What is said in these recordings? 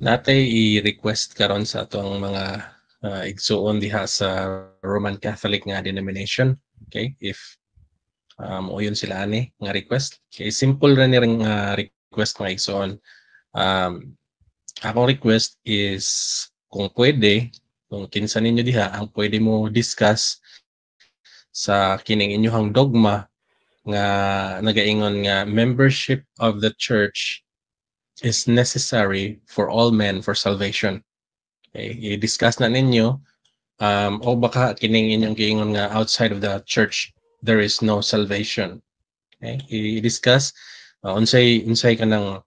natay i-request karon sa atong mga igsuon diha sa Roman Catholic nga denomination. Okay, if uyon sila ani nga request. Okay, simple ra ni ring request mga igsuon. Akong request is kung pwede, kung kinsa ninyo diha ang pwede mo discuss sa kining inyong dogma nga nagaingon nga membership of the church is necessary for all men for salvation. Okay, i-discuss na ninyo o baka kining inyong giingon nga outside of the church there is no salvation. Okay, i-discuss unsay kanang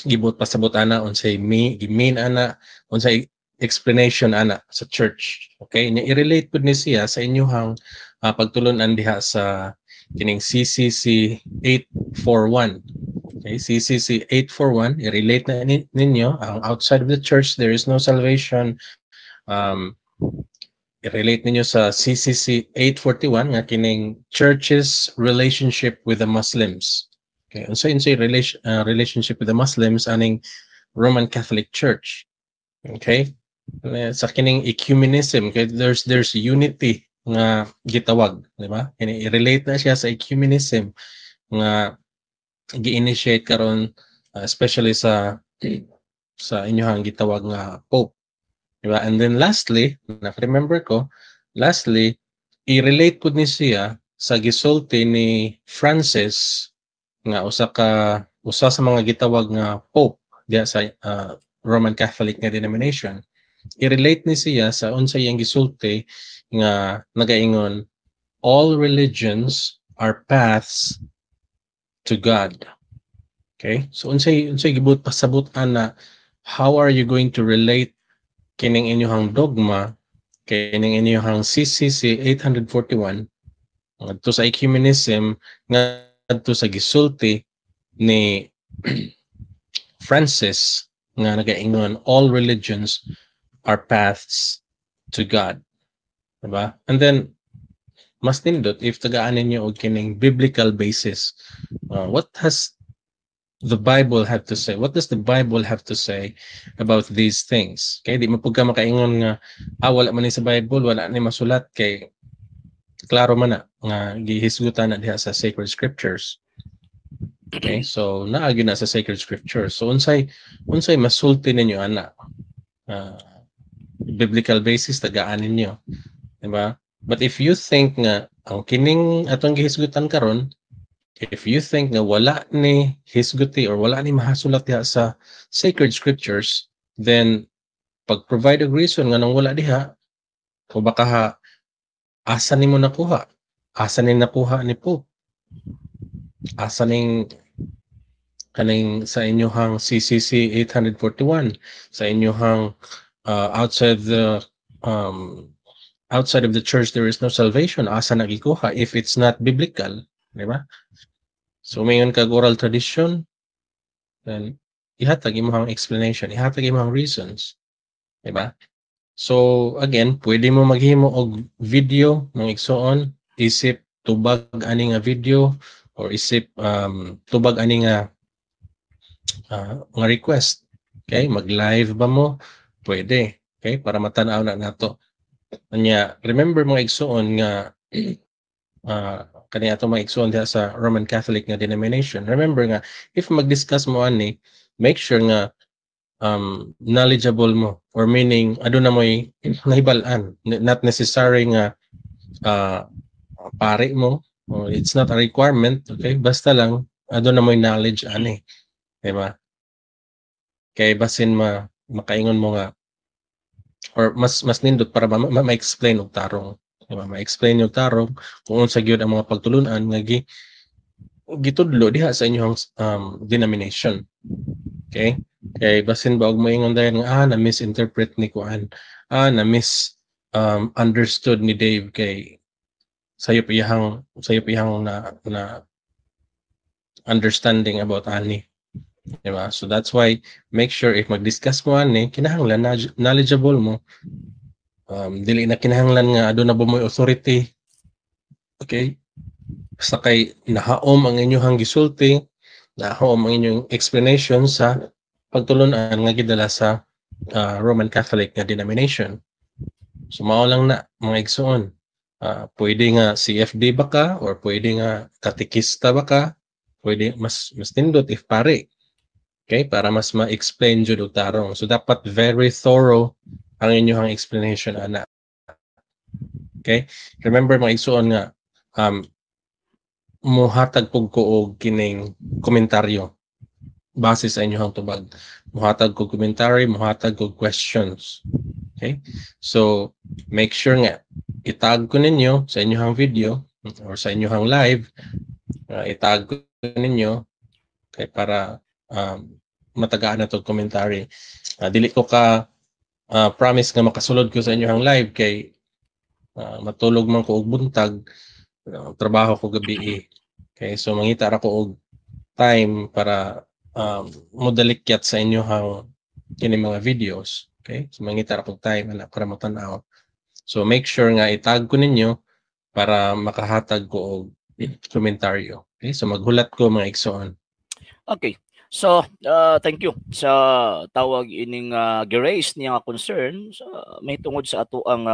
gibot pasabot ana, unsay mean ana, unsay explanation ana sa church. Okay, i-relate pud ni siya sa inyong pagtulon-an diha sa kining CCC 841. Okay, CCC 841, i-relate na ninyo ang outside of the church there is no salvation. I-relate ninyo sa CCC 841 nga kining church's relationship with the Muslims. Okay, unsay relationship with the Muslims aning Roman Catholic Church. Okay, sa kining ecumenism, okay, there's unity nga gitawag, di ba? I-relate na siya sa ecumenism nga gi-initiate karon especially sa inyong gitawag nga Pope. Diba? And then lastly, remember ko, i-relate pud ni siya sa gisulti ni Francis nga usa sa mga gitawag nga Pope diya sa Roman Catholic nga denomination. I-relate ni siya sa unsay iyang gisulti nga nagaingon, all religions are paths to God. Okay? So unsay gibut pasabot ana, how are you going to relate kining inyong dogma, kining inyong CCC 841 ngadto sa ecumenism ngadto sa gisulti ni Francis nga nagaingon all religions are paths to God. Diba? And then mas nindot if tagaan ninyo og kining biblical basis. What has the Bible have to say? What does the Bible have to say about these things? Okay, di mo pud ka makaingon nga wala man ni sa Bible, wala ni masulat kay klaro man na nga gihisgutan na diha sa sacred scriptures. Okay, so naagi na sa sacred scriptures. So unsay masulti ninyo ana? Biblical basis tagaan ninyo, di ba? But if you think nga ang kining atong gihisgutan karon, if you think na wala ni hisguti or wala ni mahasulat diha sa sacred scriptures, then pag-provide og reason nga nang wala diha, o baka asa nimo nakuha? Asa ni nakuha ni Pope? Asa ning kaning sa inyong CCC 841, sa inyong outside of the church there is no salvation, asa nagikuha if it's not biblical, di ba? So mayon kag oral tradition, then ihatag imong explanation, ihatag imong reasons, di ba? So again, pwede mo maghimo og video mong igsuon, isip tubag ani nga video or isip tubag ani nga request. Okay, mag-live ba mo? Pwede. Okay, para matanaw na nato. Anya, remember mga igsuon nga kaniya itong mga igsuon diha sa Roman Catholic nga denomination. Remember nga, if mag-discuss mo ani, make sure nga knowledgeable mo, or meaning aduna mo'y nahibalan, not necessary nga pare mo, or it's not a requirement, okay? Basta lang aduna mo'y knowledge ani, diba? Kay basin makaingon mo nga, or mas nindot para ma-explain og tarong, diba? Ma-explain yung tarong kung unsa gyud ang mga pagtulunan nga gitudlo diha sa inyong denomination. Okay? Kay basin ba og moingon dayon nga na misinterpret ni kuan, na understood ni Dave kay sayo piyang na understanding about ani, diba? So that's why make sure if mag-discuss mo ani, kinahanglan knowledgeable mo, dili na kinahanglan nga aduna ba mo'y authority, okay? Sakay nahaom ang inyong gisulti, nahaom ang inyong explanation sa pagtulunan nga gidala sa Roman Catholic nga denomination. So mao lang na mga igsoon. Pwede nga CFD ba ka or pwede nga katekista ba ka? Pwede mas tindot if pare. Okay, para mas ma-explain jud og tarong. So dapat very thorough ang inyong explanation ana. Okay? Remember mga igsoon nga muhatag pug ko og kining komentaryo base sa inyong tubag. Muhatag ko commentary, muhatag ko questions. Okay? So, make sure nga itag ko ninyo sa inyong video or sa inyong live, itag ko ninyo kay para matagaan na to commentary. Dili ko ka promise nga makasulod ko sa inyong live kay matulog man ko og buntag, trabaho ko gabi. Okay, so mangita ra ko og time para modalikyat sa inyong kini mga videos. Okay, so mangita ra ko time ana para matanaw. So make sure nga itag ko ninyo para makahatag ko og komentaryo. Okay, so maghulat ko mga igsoon. Okay. So, thank you sa tawag ining girace niya nga concern may tungod sa ato ang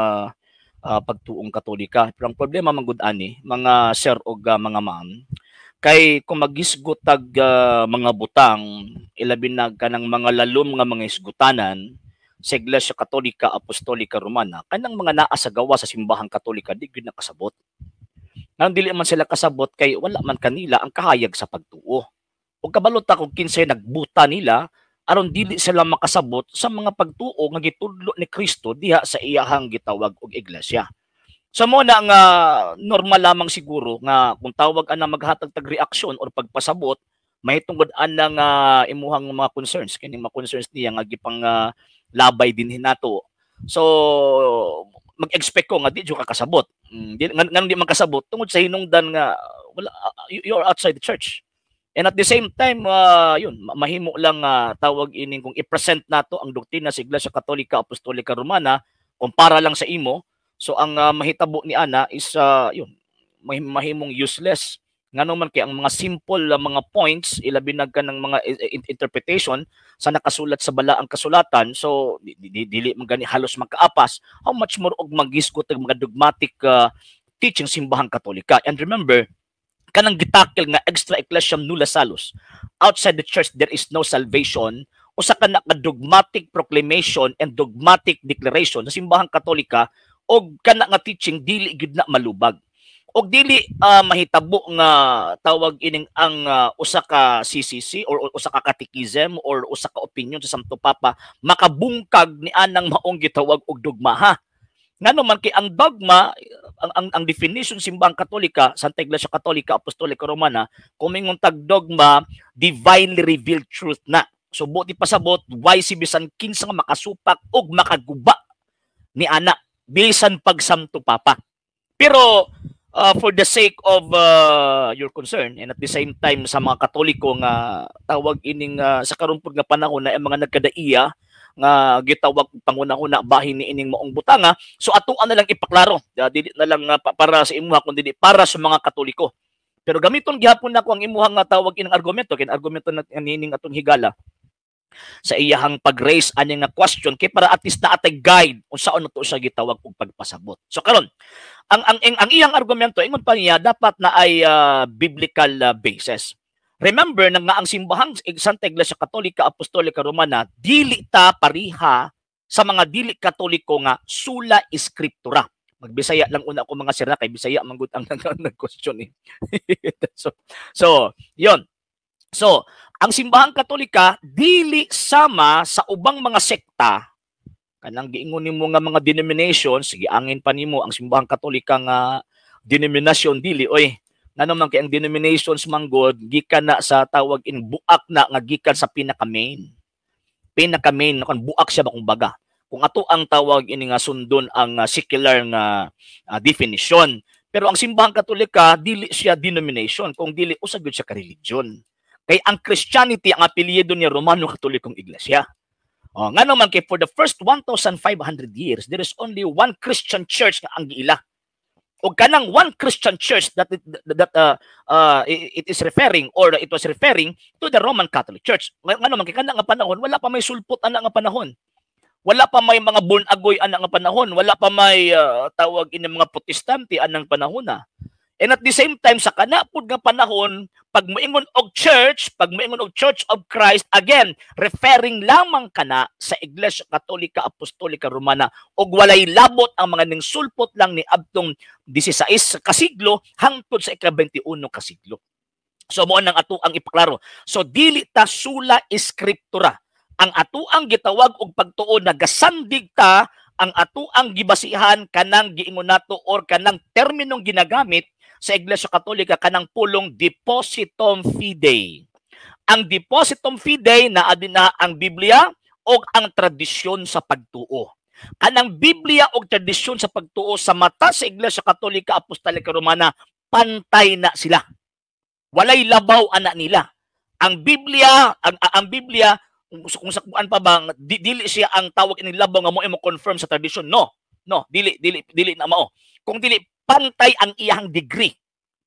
pagtuong Katolika. Pero ang problema manggod ani mga sir og mga ma'am kay kung magisgot tag mga butang ilabi na kanang mga lalom nga mga isgutanan sa Iglesia Katolika Apostolika Romana kanang mga naa sa gawa sa simbahang Katolika di gyud nakasabot. Nang dili man sila kasabot kay wala man kanila ang kahayag sa pagtuo. O kabalot ako kinsay nagbuta nila aron dili sila makasabot sa mga pagtuo nga gitudlo ni Kristo diha sa iyahang gitawag og iglesia. So mo na nga normal lamang siguro nga kung tawag ana maghatag tag reaksyon or pagpasabot mahitungod anang imuhang mga concerns kining mga concerns niya nga gipang labay din hinato. So mag-expect ko nga di jud ka kasabot. Nganong di man kasabot tungod sa hinungdan nga wala you're outside the church. And at the same time, yun, mahimo lang tawag ining kung i-present nato ang doktrina sa Iglesia Katolika Apostolika Romana kumpara lang sa imo. So ang mahitabo ni ana is yun, mahimong useless. Ngano man kay ang mga simple mga points ilabi na kanang mga interpretation sa nakasulat sa balaang kasulatan. So dili man gani halos magkaapas. How much more og magisgot og mga dogmatic teaching simbahang Katolika. And remember, kanang gitakil nga extra ecclesiam nulla salus. Outside the church, there is no salvation. Usa ka na dogmatic proclamation and dogmatic declaration sa simbahang Katolika o kana nga teaching dili gyud na malubag. O dili mahitabo nga tawag ining ang usa ka CCC or usa ka catechism or usa ka opinion sa Santo Papa makabungkag ni anang maong gitawag og dogma ha. Ngano man kay ang dogma ang definition simbahang Katolika Santa Iglesia Katolika Apostolika Romana kumingon tag dogma divinely revealed truth na. So buti pasabot why si bisan kinsa nga makasupak og makaguba ni ana bisan pag Santo Papa. Pero for the sake of your concern and at the same time sa mga Katoliko nga tawag ining sa karon pud nga panahon na mga nagkadaiya nga gitawag pangunahuna bahin ni ining maong butanga. So ato na lang ipaklaro. Dili na lang para sa imuha kundi para sa mga Katoliko. Pero gamiton gihapon nako ang imuhang tawag inang argumento kin argumento na nining atong higala sa iyahang pag-raise ani nga question kay para at least na atay guide unsaon nato siya gitawag og pagpasabot. So karon ang iyang argumento ingon pa niya dapat na ay biblical basis. Remember na nga ang simbahang Santa Iglesia Katolika Apostolika Romana dili ta pariha sa mga dili Katoliko nga sola scriptura. Magbisaya lang una ko mga sira kay Bisaya manggod ang nag-question eh. so, yon. So, ang simbahang Katolika dili sama sa ubang mga sekta kanang giingon nimo nga mga denominations, sige angin pa nimo ang simbahang Katolika nga denominasyon dili oy. Ngano man kay ang denominations manggod gikan na sa tawag in buak na nga gikan sa pinaka-main kon buak siya ba kumbaga. Kung ato ang tawag ini nga sundon ang secular nga definition. Pero ang simbahang Katolika dili siya denomination kung dili usa gyud siya ka religion. Kay ang Christianity ang apelyido ni Romano Katolikong Iglesia. Ngano man kay for the first 1,500 years there is only one Christian church nga ang giila. O kanang one Christian church that it is referring or it was referring to the Roman Catholic Church. Ngano man kay kana nga panahon wala pa may sulpot ana nga panahon. Wala pa may mga born agoy anang panahon, wala pa may tawag ini mga protestante anang panahon na. And at the same time, sa kanapod nga panahon, pag moingon og church, pag moingon og Church of Christ, again, referring lamang kana sa Iglesia Katolika Apostolika Romana, og walay labot ang mga ningsulpot lang ni abtong 16 kasiglo hangtod sa ika-21 kasiglo. So mo nang ato ang ipaklaro. So dili ta sula eskriptura. Ang ato ang gitawag og pagtuo na gasandig ta ang ato ang gibasihan kanang giingon nato or kanang terminong ginagamit sa Iglesia Katolika kanang pulong depositum fidei. Ang depositum fidei na adin na ang Biblia o ang tradisyon sa pagtuo. Kanang Biblia o tradisyon sa pagtuo sa mata sa Iglesia Katolika Apostolika Romana, pantay na sila. Walay labaw ana nila. Ang Biblia, ang Biblia kung sakuan pa bang dili siya ang tawag ini labaw nga mo confirm sa tradisyon. No, dili na mao. Kung dili pantay ang iyang degree.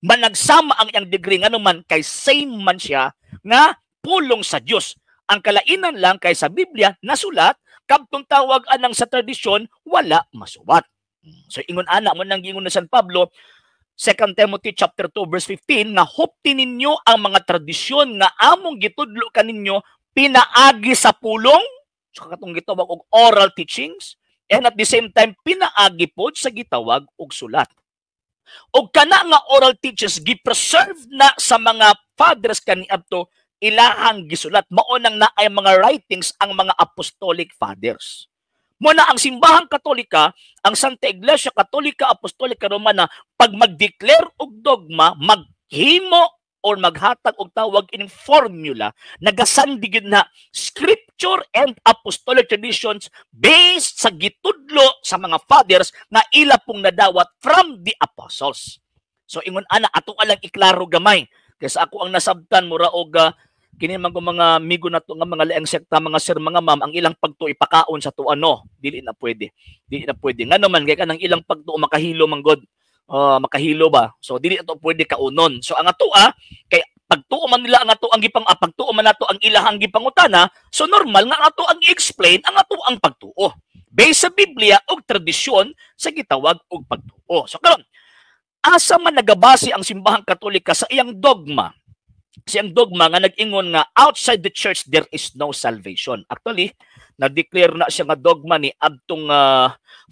Managsama ang iyang degree ngano man kay same man siya nga pulong sa Dios. Ang kalainan lang kay sa Biblia nasulat kadtong tawag anang sa tradisyon wala masuwat. So ingon ana mo nang giingon na San Pablo 2 Timothy chapter 2 verse 15 nga hupti ninyo ang mga tradisyon nga among gitudlo kaninyo pinaagi sa pulong, so katong gitawag og oral teachings, and at the same time pinaagi pod sa gitawag og sulat. Og kana nga oral teachings gi-preserve na sa mga fathers kaniadto ilahang gisulat. Mao nang naay mga writings ang mga apostolic fathers. Muna ang simbahang Katolika, ang Santa Iglesia Katolika Apostolika Romana, pag mag-declare og dogma, maghimo or maghatag og tawag ining formula nagasandig na scripture and apostolic traditions based sa gitudlo sa mga fathers na ila pong nadawat from the apostles. So ingon ana ato alang iklaro gamay kasi ako ang nasabtan mura og kini mga amigo nato nga mga laing sekta mga sir mga ma'am ang ilang pagtuo ipakaon sa tuano dili na pwede ngano man kay kanang ilang pagtuo makahilo man god. Makahilo ba? So dili ato pwede kaunon. So ang ato kay pagtuo man nila ang ato ang pagtuo man nato ang ilahang gipangutana, so normal nga ato ang i-explain ang ato ang pagtuo. Based sa Biblia og tradisyon sa gitawag og pagtuo. So karon, asa man nagabase ang simbahang Katolika sa iyang dogma? Siyang dogma nga nag-ingon nga outside the church there is no salvation. Actually, na-declare na siya nga dogma ni adtong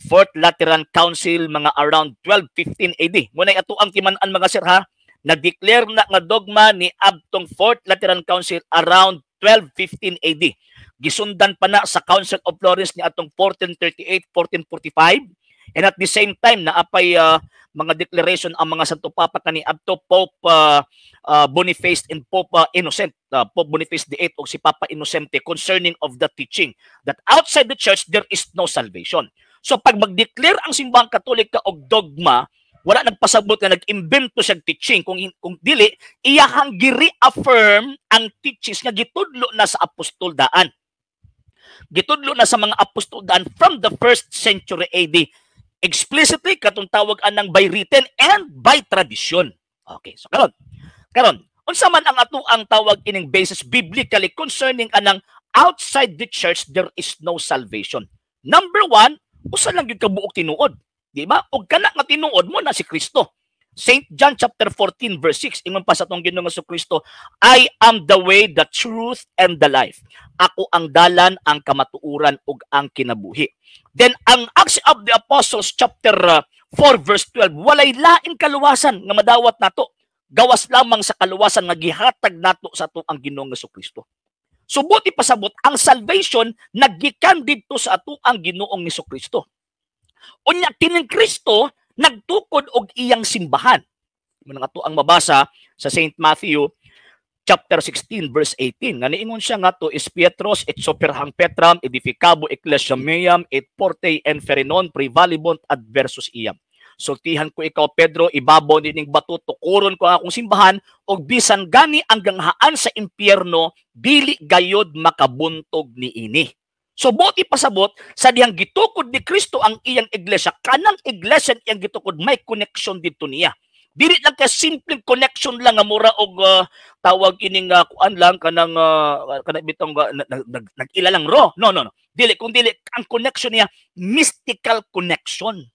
Fourth Lateran Council mga around 1215 AD. Muna ato ang timan-an mga sir ha. Na-declare na nga dogma ni adtong Fourth Lateran Council around 1215 AD. Gisundan pa na sa Council of Florence ni atong 1438-1445. And at the same time naapay mga declaration ang mga Santo Papa kani adto Pope Boniface and Pope Innocent, Pope Boniface VIII o si Papa Innocente concerning of the teaching that outside the church there is no salvation. So pag mag-declare ang simbahang Katolika og dogma, wala nagpasabot nga nag-imbento siya teaching kung dili iyahang gi-reaffirm ang teachings nga gitudlo na sa apostol daan. Gitudlo na sa mga apostol daan from the 1st century AD. Explicitly katong tawag anang by written and by tradition. Okay, so karon unsa man ang ato ang tawag ining basis biblically concerning anang outside the church there is no salvation. Number 1, usa lang gyud kabuok tinuod, di ba? Og kana nga tinuod mo na si Kristo. St. John chapter 14 verse 6 ingon pa sa atong Ginoong Kristo, I am the way, the truth and the life. Ako ang dalan, ang kamatuoran ug ang kinabuhi. Then ang Acts of the Apostles chapter 4 verse 12, walay laing kaluwasan nga madawat nato. Gawas lamang sa kaluwasan nga gihatag nato sa ato ang Ginoong Kristo. So buti pasabot ang salvation naggikan didto sa ato ang Ginoong Kristo. Unya kining Kristo nagtukod og iyang simbahan. Muna nga to ang mabasa sa St. Matthew chapter 16 verse 18. Nga niingon siya nga to is Pietros et soperhang Petram edificabo ecclesia meam et porte enferinon prevalibont adversus iam. Sultihan ko ikaw Pedro ibabaw nining bato tukuron ko ang akong simbahan og bisan gani ang ganghaan sa impyerno dili gayod makabuntog niini. So buti pasabot sa dihang gitukod ni Kristo ang iyang iglesia, kanang iglesia iyang gitukod may connection dito niya. Dili lang ka simple connection lang nga mura og tawag ining kuan lang kanang bitong nag-ila lang ro. No. Dili ang connection niya mystical connection.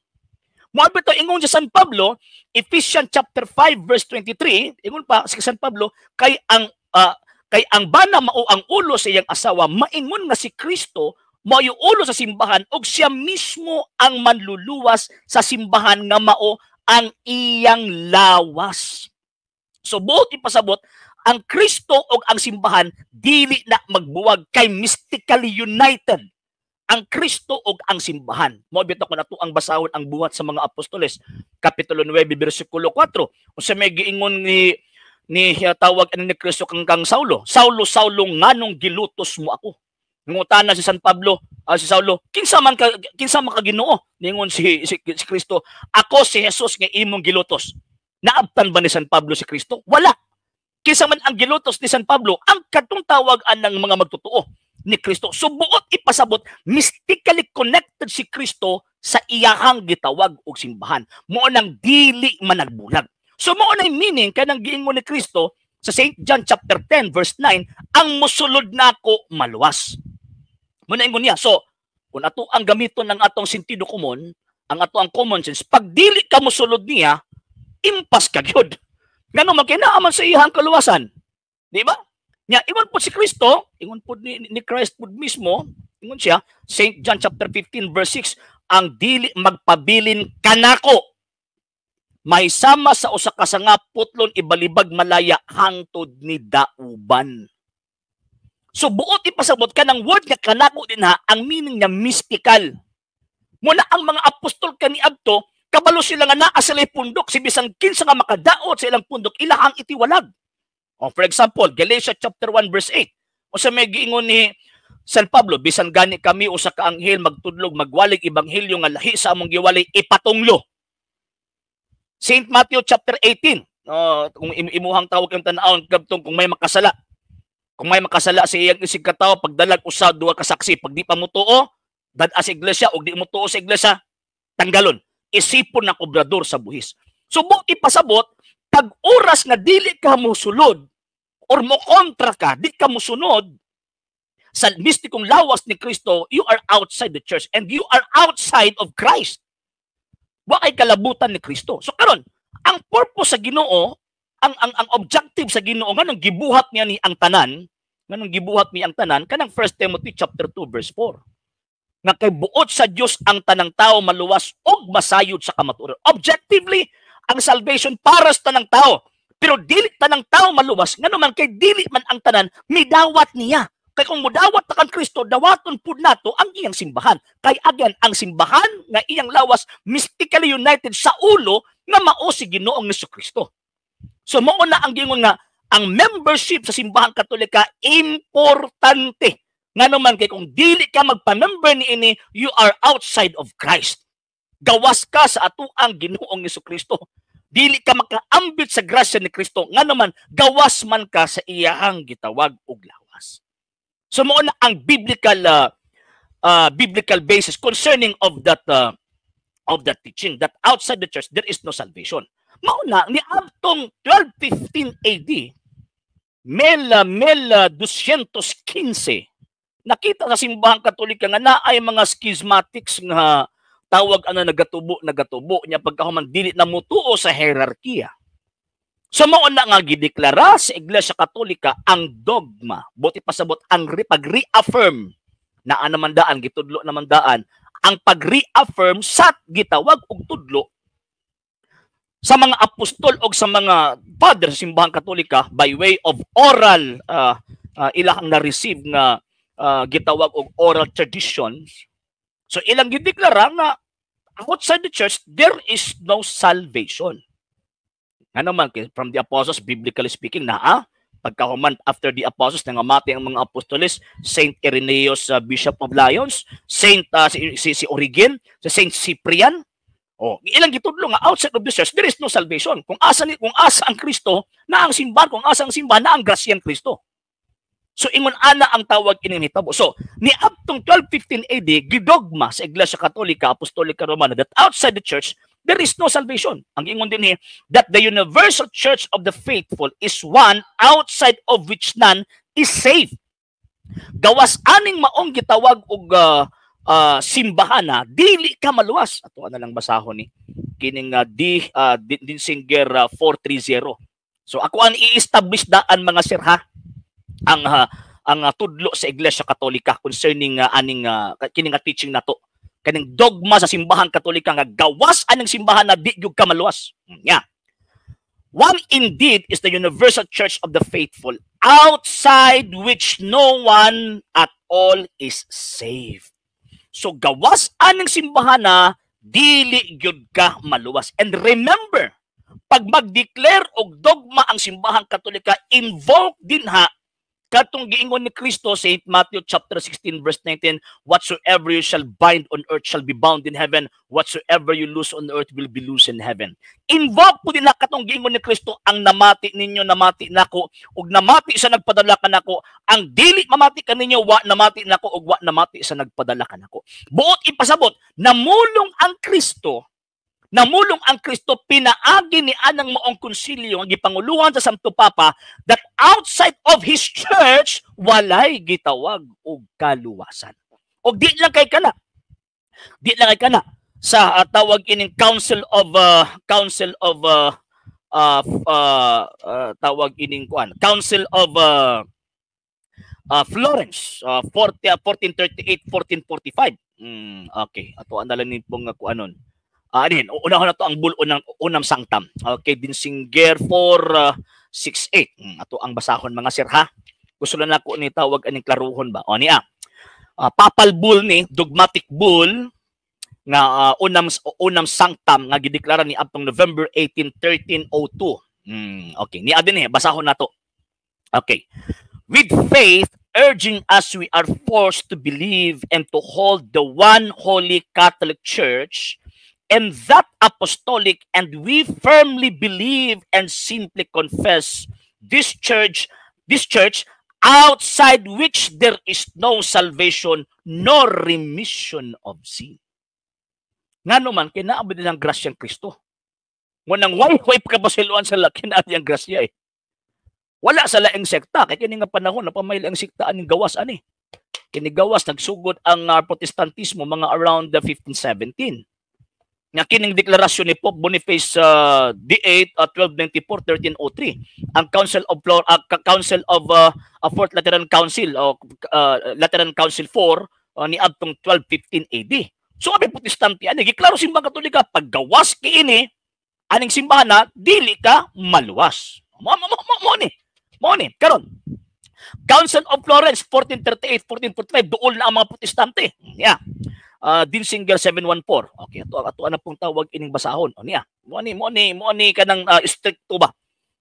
Mo bitaw ingon sa San Pablo, Ephesians chapter 5 verse 23, ingon pa si San Pablo, kay ang bana mao ang ulo sa iyang asawa, maingon nga si Kristo mao yung ulo sa simbahan ug siya mismo ang manluluwas sa simbahan nga mao ang iyang lawas. So buot ipasabot, ang Kristo ug ang simbahan dili na magbuwag, kay mystically united ang Kristo ug ang simbahan. Mo bitaw ko nato ang basahon ang buhat sa mga apostoles, kapitulo 9 bersikulo 4. Unsa may giingon ni tawag ni Kristo kang Saulo, Saulo nganong gilutos mo ako? Ngutana si San Pablo, si Saulo, kinsa man ka Ginoo? Ningon si Kristo, ako si Jesus nga imong gilutos. Naabtan ba ni San Pablo si Kristo? Wala. Kinsa man ang gilutos ni San Pablo, ang katong tawagan ng mga magtotoo ni Kristo. So buot ipasabot, mystically connected si Kristo sa iyahang gitawag og simbahan. Mao nang dili man nagbulag. So mao na meaning kanang giingon ni Kristo sa St. John chapter 10 verse 9, ang mosulod nako maluwas. Mo na ingon niya. So kung ato ang gamiton ng atong sentido komon, ang ato ang common sense, pag dili ka mosulod niya, impas ka gyud. Ngano man kinaaman sa iyang kaluwasan. Di ba? Nya ingon po si Kristo, ingon po ni Christ po mismo, ingon siya, St. John chapter 15 verse 6, ang dili magpabilin kanako, may sama sa usa ka sanga putlon ibalibag malaya hangtod ni dauban. So buot ipasabot ka ng word nga kanako din ha, ang meaning niya mystical. Muna ang mga apostol kaniadto, kabalo sila nga naa sila pundok, si bisan kinsa nga makadaot sa ilang pundok, ilahang itiwalag. For example, Galatians chapter 1 verse 8. O sa may giingon ni San Pablo, bisan gani kami usa ka anghel magtudlog magwalig ebanghelyo nga lahi sa among giwalay ipatunglo. St. Matthew chapter 18. Kung imuhang tawag yung tanawon kadtong kung may makasala. Kung may makasala sa iyang isig katawo, pagdalag usa duha ka saksi, pag di pa mo tuo, dad-a sa iglesia o di mo tuo sa iglesia, tanggalon. Isipon ng obrador sa buhis. So buot ipasabot, pag oras nga dili ka mosulod or mo kontra ka, di ka mosunod sa mistikong lawas ni Kristo, you are outside the church and you are outside of Christ. Wa kay kalabutan ni Kristo. So karon, ang purpose sa Ginoo, ang objective sa Ginoo nganong gibuhat niya ni ang tanan, kanang 1 Timothy chapter 2 verse 4. Nga kay buot sa Dios ang tanang tao maluwas og masayod sa kamatuoran. Objectively, ang salvation para sa tanang tao. Pero dili tanang tao maluwas, ngano man kay dili man ang tanan midawat niya. Kay kung mudawat ta kang Kristo, dawaton pud nato ang iyang simbahan. Kay again, ang simbahan nga iyang lawas mystically united sa ulo nga mao si Ginoong Jesucristo. So mao na ang gingon nga ang membership sa simbahang Katolika importante. Ngano man kay kung dili ka magpa-member niini, you are outside of Christ. Gawas ka sa atuang Ginoong Jesucristo. Dili ka makaambit sa grasya ni Kristo, ngano man gawas man ka sa iyahang gitawag og lawas. So mao na ang biblical basis concerning of that teaching that outside the church there is no salvation. Mao na ni adtong 1215 AD, 215, nakita sa simbahang Katolika nga naay mga schismatics nga tawag nagatubo niya pagkahuman dili na mutuo sa hierarkiya. So mao na nga gideklara sa Iglesia Katolika ang dogma, buti pasabot ang pag-reaffirm na anamandaan gitudlo namandaan ang pag-reaffirm sa gitawag og tudlo sa mga apostol o sa mga father sa simbahang Katolika by way of oral ilang na-receive na gitawag og oral traditions. So ilang gideklara nga outside the church there is no salvation. Ano man from the apostles, biblically speaking, pagkahuman after the apostles nangamati ang mga apostoles, Saint Irenaeus, Bishop of Lyons, si Origen, Saint Cyprian. Ilang gitudlo nga outside of the church there is no salvation. Kung asa ang Kristo na ang simbahan, kung asa ang simbahan na ang grasya ng Kristo. So ingon ana ang tawag ining hitabo. So ni aptong 1215 AD gidogma sa Iglesia Katolika Apostolika Romana that outside the church there is no salvation. Ang ingon din ni that the universal church of the faithful is one outside of which none is saved. Gawas aning maong gitawag og simbahana, dili ka maluwas. Ato na lang basahon ni kining Denzinger 430. So ako ang i-establish daan mga sir ha ang tudlo sa Iglesia Katolika concerning aning kining teaching nato. Kaning dogma sa simbahan Katolika nga gawas aning simbahan na di gyud ka maluwas. Yeah. One indeed is the universal church of the faithful, outside which no one at all is saved. So gawas aning simbahan na dili gyud ka maluwas. And remember, pag mag-declare og dogma ang simbahan Katolika, invoke din ha katong giingon ni Kristo sa Matthew chapter 16 verse 19, whatsoever you shall bind on earth shall be bound in heaven, whatsoever you loose on earth will be loose in heaven. Invoke po din na katong giingon ni Kristo, ang namati ninyo namati nako, ug namati sa nagpadala kanako, ang dili mamati kaninyo wa namati nako, ug wa namati sa nagpadala kanako. Buot ipasabot, namulong ang Kristo, pinaagi ni anang maong konsilyo ang gipanguluhan sa Santo Papa that outside of his church walay gitawag og kaluwasan. Og di lang kay kana sa tawag ining Council of Florence 1438-1445. Okay, ato andalan ni pong kuanon. Unahon na to ang unang sangtam. Okay, Denzinger 468. Ato ang basahon mga sir ha. Gusto lang nako ni tawag aning klaruhon ba? O niya. Papal bull ni, dogmatic bull nga unang sangtam nga gideklara ni aptong November 18, 1302. Okay, ni adin basahon nato. Okay. With faith urging us, we are forced to believe and to hold the one holy Catholic Church and that apostolic, and we firmly believe and simply confess this church outside which there is no salvation nor remission of sin. Nga naman, kinaabot din ang grasyang Kristo. Ngunang way pagkabasiluan sa laki na ang grasya eh. Wala sa laing sekta, kaya kini nga panahon na pamayla ang sektaan ng gawas ani. Kinigawas, nagsugod ang Protestantismo mga around the 1517. Nga kining deklarasyon ni Pope Boniface D8 1294-1303, ang Council of Fourth Lateran Council o Lateran Council 4 ni adtong 1215 AD. So abi Protestante ani giklaro simbang Katolika paggawas kiini aning simbahan na dili ka maluwas. Mo ni karon Council of Florence 1438-1445 duol na ang mga Protestante. Yeah. Denzinger 714. Okay, ato na pong tawag ining basahon. O niya. Mo ni kanang stricto ba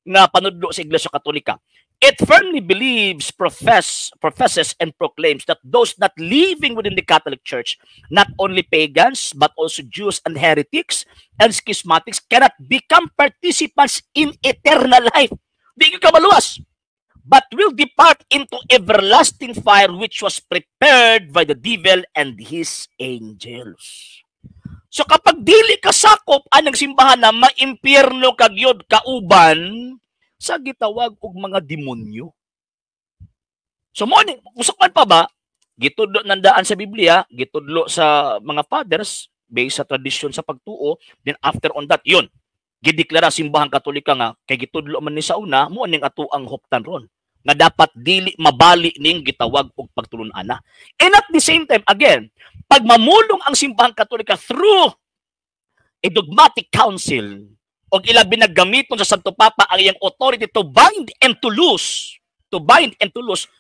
nga panudlo sa Iglesia Katolika. It firmly believes, professes and proclaims that those not living within the Catholic Church, not only pagans but also Jews and heretics and schismatics, cannot become participants in eternal life. Di ka maluwas, but will depart into everlasting fire which was prepared by the devil and his angels. So kapag dili ka sakop anang simbahan na maimpyerno kagyod kauban sa gitawag og mga demonyo. So mo ni usapan pa ba gitudlo nandaan sa Biblia, gitudlo sa mga fathers based sa tradisyon sa pagtuo, then after on that yun gideklara simbahan Katolika nga kay gitudlo man ni sa una mo ning ato ang huptan ron nga dapat dili mabali ning gitawag og pagtulon-ana. And at the same time again, pag mamulong ang simbahan Katolika through a dogmatic council o ilabi na gamiton sa Santo Papa ang iyang authority to bind and to loose,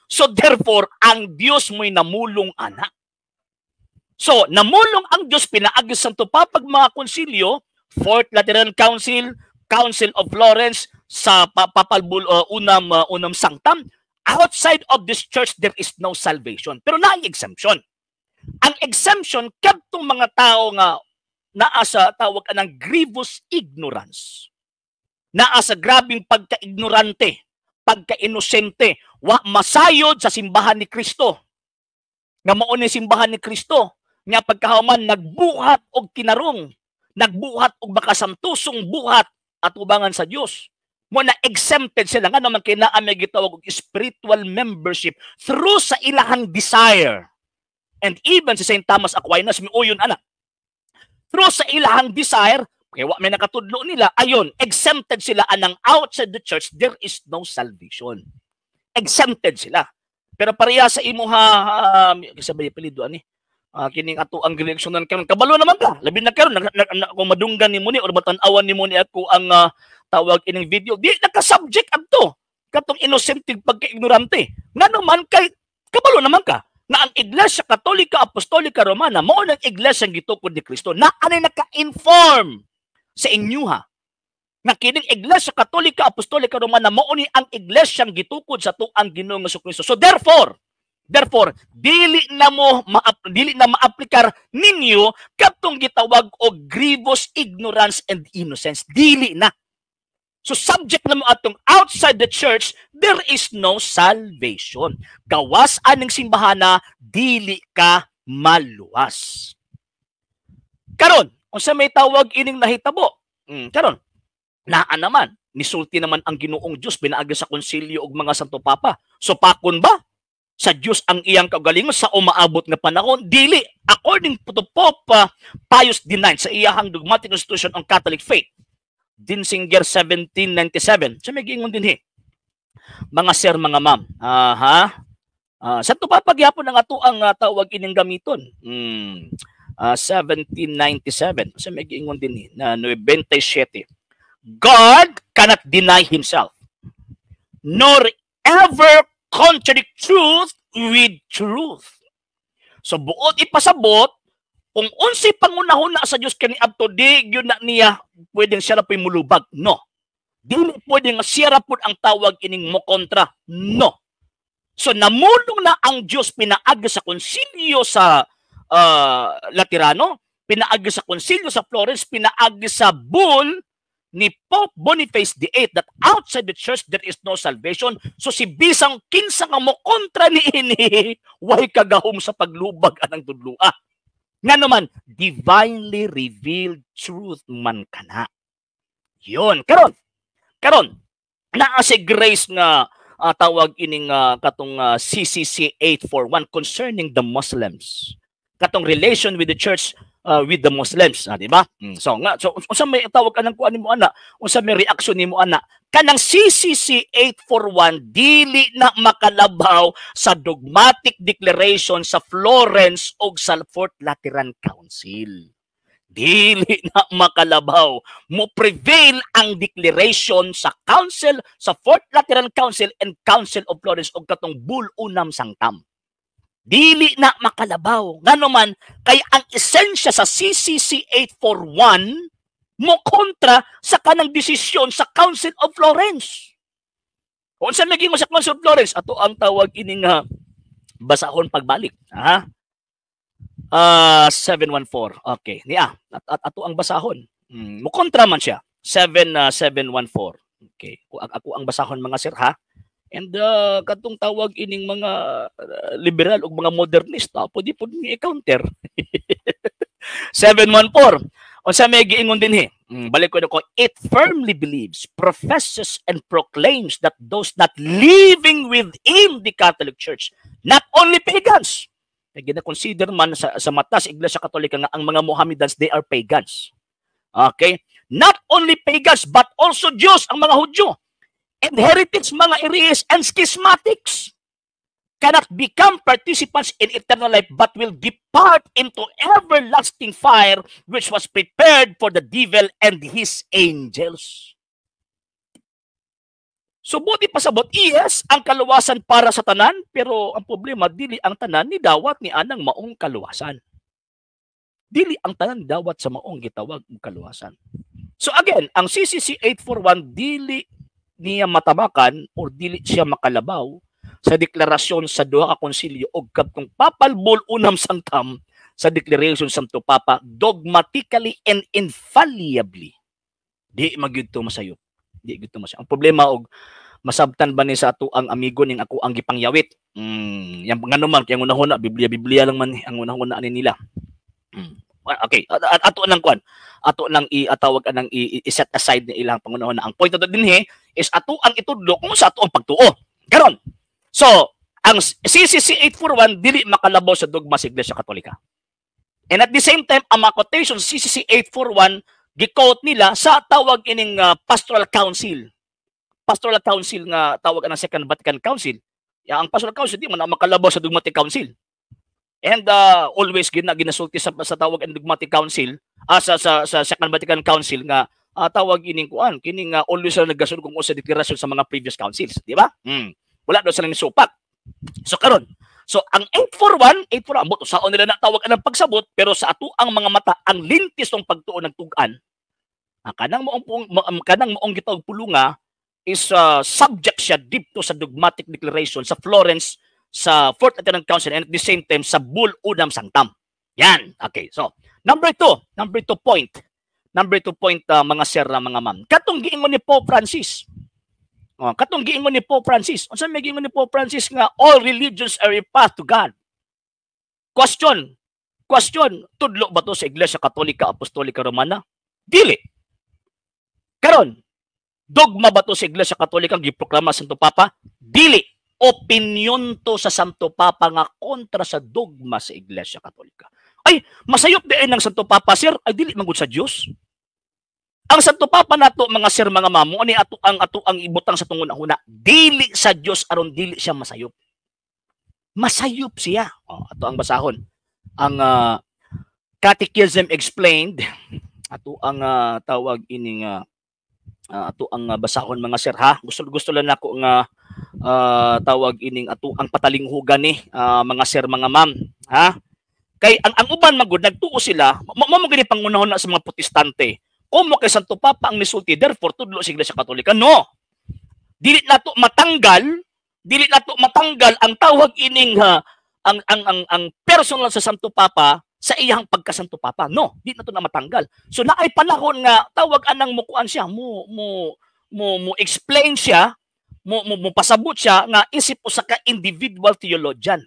so therefore ang Dios mo'y namulong ana. So namulong ang Dios pinaagi sa Santo Papa mga konsilyo, Fourth Lateran Council, Council of Florence, sa Papal Bull unang sangtam. Outside of this church there is no salvation. Pero na ang exemption. Ang exemption kadtong mga tao nga naa sa tawag anang grievous ignorance. Naa sa grabing pagka-ignorante, pagka-inosente, wa masayod sa simbahan ni Kristo. Nga mao ni simbahan ni Kristo nga pagkahuman nagbuhat og kinarong nagbuhat og makasantusong buhat at ubangan sa Dios. Mo na exempted sila nga naman kay naa may gitawag og spiritual membership through sa ilahang desire. And even si St. Thomas Aquinas miuyon ana. Through sa ilahang desire, kaya wa may nakatudlo nila, ayon, exempted sila anang outside the church, there is no salvation. Exempted sila. Pero pareha sa imo kasabay apelyido ani. Kining ato ang direksyonan karon kabalo naman ka. Labi na karon kung madunggan nimo ni or batan-awan nimo ni ako ang tawag ining video. Di naka-subject adto katong innocent pagka-ignorante. Nga naman kay kabalo naman ka na ang Iglesia Katolika Apostolika Romana mao nang iglesia gitukod ni Kristo na anay naka-inform sa inyo ha. Na kining Iglesia Katolika Apostolika Romana mao ni ang iglesia gitukod sa tuang Ginoong Jesucristo. So therefore, dili na maaplikar ninyo katong gitawag og grievous ignorance and innocence. Dili na. So subject na mo atong outside the church, there is no salvation. Gawas aning simbahana, dili ka maluwas. Karon, unsa may tawag ining nahitabo? Karon, naa naman, nisulti naman ang Ginoong Dios pinaagi sa konsilyo og mga Santo Papa. So pakon ba sa Dios ang iyang kagalingon sa umaabot nga panahon? Dili. According to Pope Pius IX sa iyang Dogmatic Constitution on Catholic Faith, Dinsinger 1797. Sa may giingon dinhi. Mga sir, mga ma'am. Santo Papa gyapon ang ato ang tawag ining gamiton. 1797. Sa may giingon dinhi na 97. God cannot deny himself, nor ever contradict truth with truth. So buot ipasabot, kung unsay pangunahon na sa Dios kani adto di gyud na niya pwedeng siya ra po'y mulubag. No. Dili pwedeng siya ra pud ang tawag ining mo kontra. No. So namulong na ang Dios pinaagi sa konsilyo sa Laterano, pinaagi sa konsilyo sa Florence, pinaagi sa bull ni Pope Boniface VIII that outside the church there is no salvation. So si bisang kinsa nga mo kontra ni ini, way kagahom sa paglubag anang tudloa. Nga naman, divinely revealed truth man kana. Yun. Karon, naa si Grace nga tawag ining katong CCC 841 concerning the Muslims. Katong relation with the church with the Muslims, di ba? So unsa may tawag anang kuan nimo ana? Unsa may reaction nimo ana? Kanang CCC 841 dili na makalabaw sa dogmatic declaration sa Florence ug sa Fourth Lateran Council. Dili na makalabaw. Mo prevail ang declaration sa Council, sa Fourth Lateran Council and Council of Florence ug katong Bull Unam Sanctam. Dili na makalabaw. Nga naman, kay ang esensya sa CCC 841 mo kontra sa kanang desisyon sa Council of Florence. Kung saan naging mo sa Council of Florence, ato ang tawag ining basahon pagbalik. 714. Okay. Ato ang basahon. Mo kontra man siya. 714. Okay. Ako ang basahon mga sir ha. And katong tawag ining mga liberal o mga modernista, pwede po ni counter. 714. O sa may giingon din balik ko na ko, it firmly believes, professes, and proclaims that those not living within the Catholic Church, not only pagans, gina-consider man sa mata sa Iglesia Katolika nga ang mga Mohammedans, they are pagans. Okay? Not only pagans, but also Jews, ang mga Hudyo. And heretics, mga hereges, and schismatics cannot become participants in eternal life but will depart into everlasting fire which was prepared for the devil and his angels. So buti pasabot, yes, ang kaluwasan para sa tanan, pero ang problema, dili ang tanan ni dawat ni anang maong kaluwasan. Dili ang tanan ni dawat sa maong gitawag ng kaluwasan. So again, ang CCC 841 dili niya matabakan or dili siya makalabaw sa deklarasyon sa duha ka konsilyo o kadtong Papal Bull Unam Sanctam sa declaration sa Santo Papa dogmatically and infallibly. Di magyud to masayo. Di gyud to masayo. Ang problema og masabtan ba ni sa ato ang amigo ning ako ang gipangyawit. Yang ngano man kay unahuna Biblia lang man ang unahuna ani nila. Okay, ato nang kuan. ato nang iatawag anang i-set aside ni ilang pangunahon na ang point nato dinhi is ato ang itudlo kung sa ato ang pagtuo. Karon. So, ang CCC 841 dili makalabaw sa dogma sa Iglesia Katolika. And at the same time, ang mga quotations CCC 841 gi-quote nila sa tawag ining Pastoral Council. Pastoral Council nga tawag ang Second Vatican Council. Ang Pastoral Council di man makalabaw sa Dogmatic Council. And always ginasulti sa tawag ang Dogmatic Council sa Second Vatican Council nga tawag ining kuan kining always sila nagasunod kung sa deklarasyon sa mga previous councils, di ba? Wala daw sila ni supak. So karon, so ang 841 ambot saon nila na tawag ang pagsabot pero sa ato ang mga mata ang lintis ng pagtuo ng tug-an. Kanang moong gitawag pulunga is subject siya dito sa dogmatic declaration sa Florence sa Fourth Lateran Council and at the same time sa Bull Unam Sanctam. Yan. Okay. So, number two point. Number 2 point mga sir na mga ma'am. Katong giingon ni Pope Francis. Unsa may giingon ni Pope Francis nga all religions are a path to God. Question, tudlo ba to sa Iglesia Katolika Apostolika Romana? Dili. Karon, dogma ba to sa Iglesia Katolika giproklama sa Santo Papa? Dili. Opinyon to sa Santo Papa nga kontra sa dogma sa Iglesia Katolika. Ay, masayop din ng Santo Papa, sir. Ay, dili mangud sa Dios. Ang Santo Papa nato mga sir mga mamo ani ato ang ibutang sa tungod una dili sa Dios aron dili siya masayop. Masayop siya. Ato ang basahon. Ang Catechism Explained ato ang tawag ining ato ang basahon mga sir ha. Gusto lang nako nga tawag ining ato ang patalinghugan ni mga sir mga ma'am ha. Kay ang uban magud nagtuo sila mo gani pangunahon na sa mga Protestante. Kung mo kay Santo Papa ang nisulti, therefore tudlo sa Iglesia Katolika. No. Dili nato matanggal ang tawag ining ang personal sa Santo Papa sa iyang pagka-Santo Papa. No, di nato na matanggal. So naay panahon nga tawag anang mukuan siya, mo explain siya, mo pasabot siya nga isip usa ka individual theologian.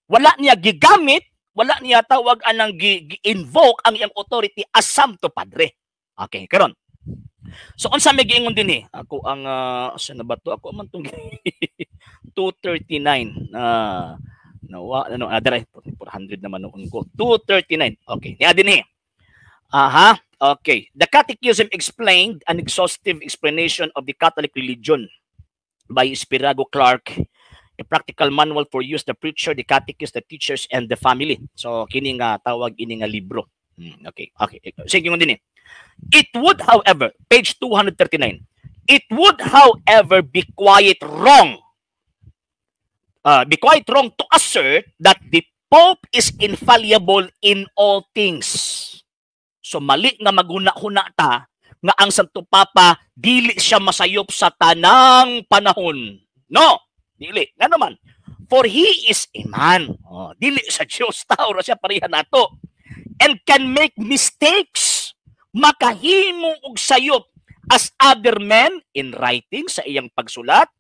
Wala niya gigamit, wala niya tawag anang gi-invoke ang iyang authority as Santo Padre. Okay, karon. So unsa may giingon dinhi? Ako ang sa na ba to? Ako man tong 239 dere 400 naman noon ko. 239. Okay, niya dinhi. Okay. The Catechism Explained, an exhaustive explanation of the Catholic religion by Spirago Clark, a practical manual for use the preacher, the catechist, the teachers, and the family. So kini nga tawag ini nga libro. Okay. Sige ngon dinhi. It would, however, page 239, it would, however, be quite wrong to assert that the Pope is infallible in all things. So mali nga maghuna-huna ta nga ang Santo Papa dili siya masayop sa tanang panahon. No, dili. Nga naman, for he is a man. Dili sa Diyos, tao ra siya pareha nato. And can make mistakes. Makahimo og sayop as other men in writing sa iyang pagsulat,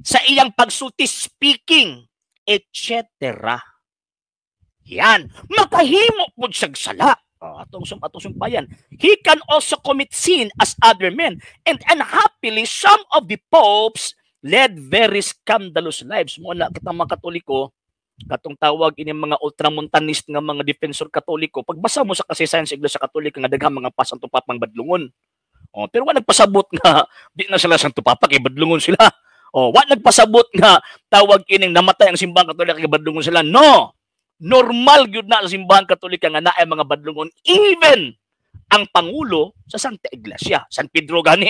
sa iyang pagsulti speaking, etc. Yan. Makahimo pud siyag sala. Atong sumpayan. He can also commit sin as other men. And unhappily, some of the popes led very scandalous lives. Muna kitang mga Katoliko, katong tawag ini mga ultramontanist nga mga defensor Katoliko, pagbasa mo sa kasaysayan sa Iglesia Katolika nga daghang mga Santo Papang badlungon. Pero wa nagpasabot nga di na sila Santo Papa kay badlungon sila. Wa nagpasabot nga tawag ining namatay ang simbahan Katolika kay badlungon sila. No. Normal gyud na sa simbahan Katolika nga naay mga badlungon, even ang pangulo sa Santa Iglesia, San Pedro gani.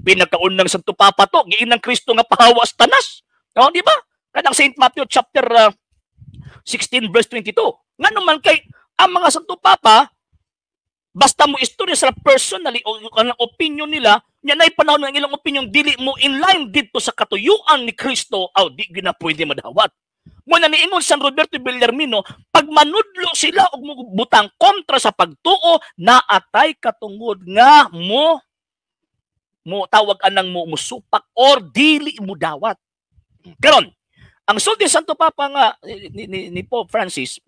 Pinakaunang Santo Papa to, giinang Kristo nga pahawas tanas. Di ba? Kanang St. Matthew chapter 16 verse 22. Nga naman kay ang mga Santo Papa, basta mo istorya sa personally o ang opinion nila, yan ay panahon ng ilang opinion, dili mo in line dito sa katuyuan ni Kristo, di gina pwede madawat. Muna niingon San Roberto Bellarmino, pag manudlo sila og butang kontra sa pagtuo, naatay katungod nga mo tawag anang mo musupak or dili mo dawat. Karon, ang sulti Santo Papa nga ni Pope Francis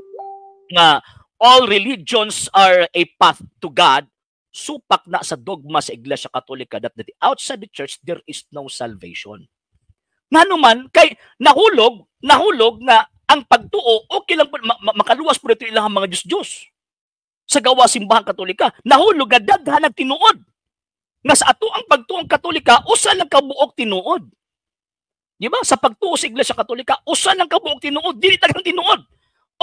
nga all religions are a path to God, supak na sa dogma sa Iglesia Katolika that outside the church there is no salvation. Nganuman kay nahulog na ang pagtuo okay lang makaluwas po dito ilang mga Diyos-Diyos. Sa gawa simbahan Katolika, nahulog nga daghan ang tinuod. Nga sa ato ang pagtuong Katolika, usa lang kabuok tinuod. Di ba? Sa pagtuo sa Iglesia Katolika, usa lang kabuok tinuod, dili tagang tinuod.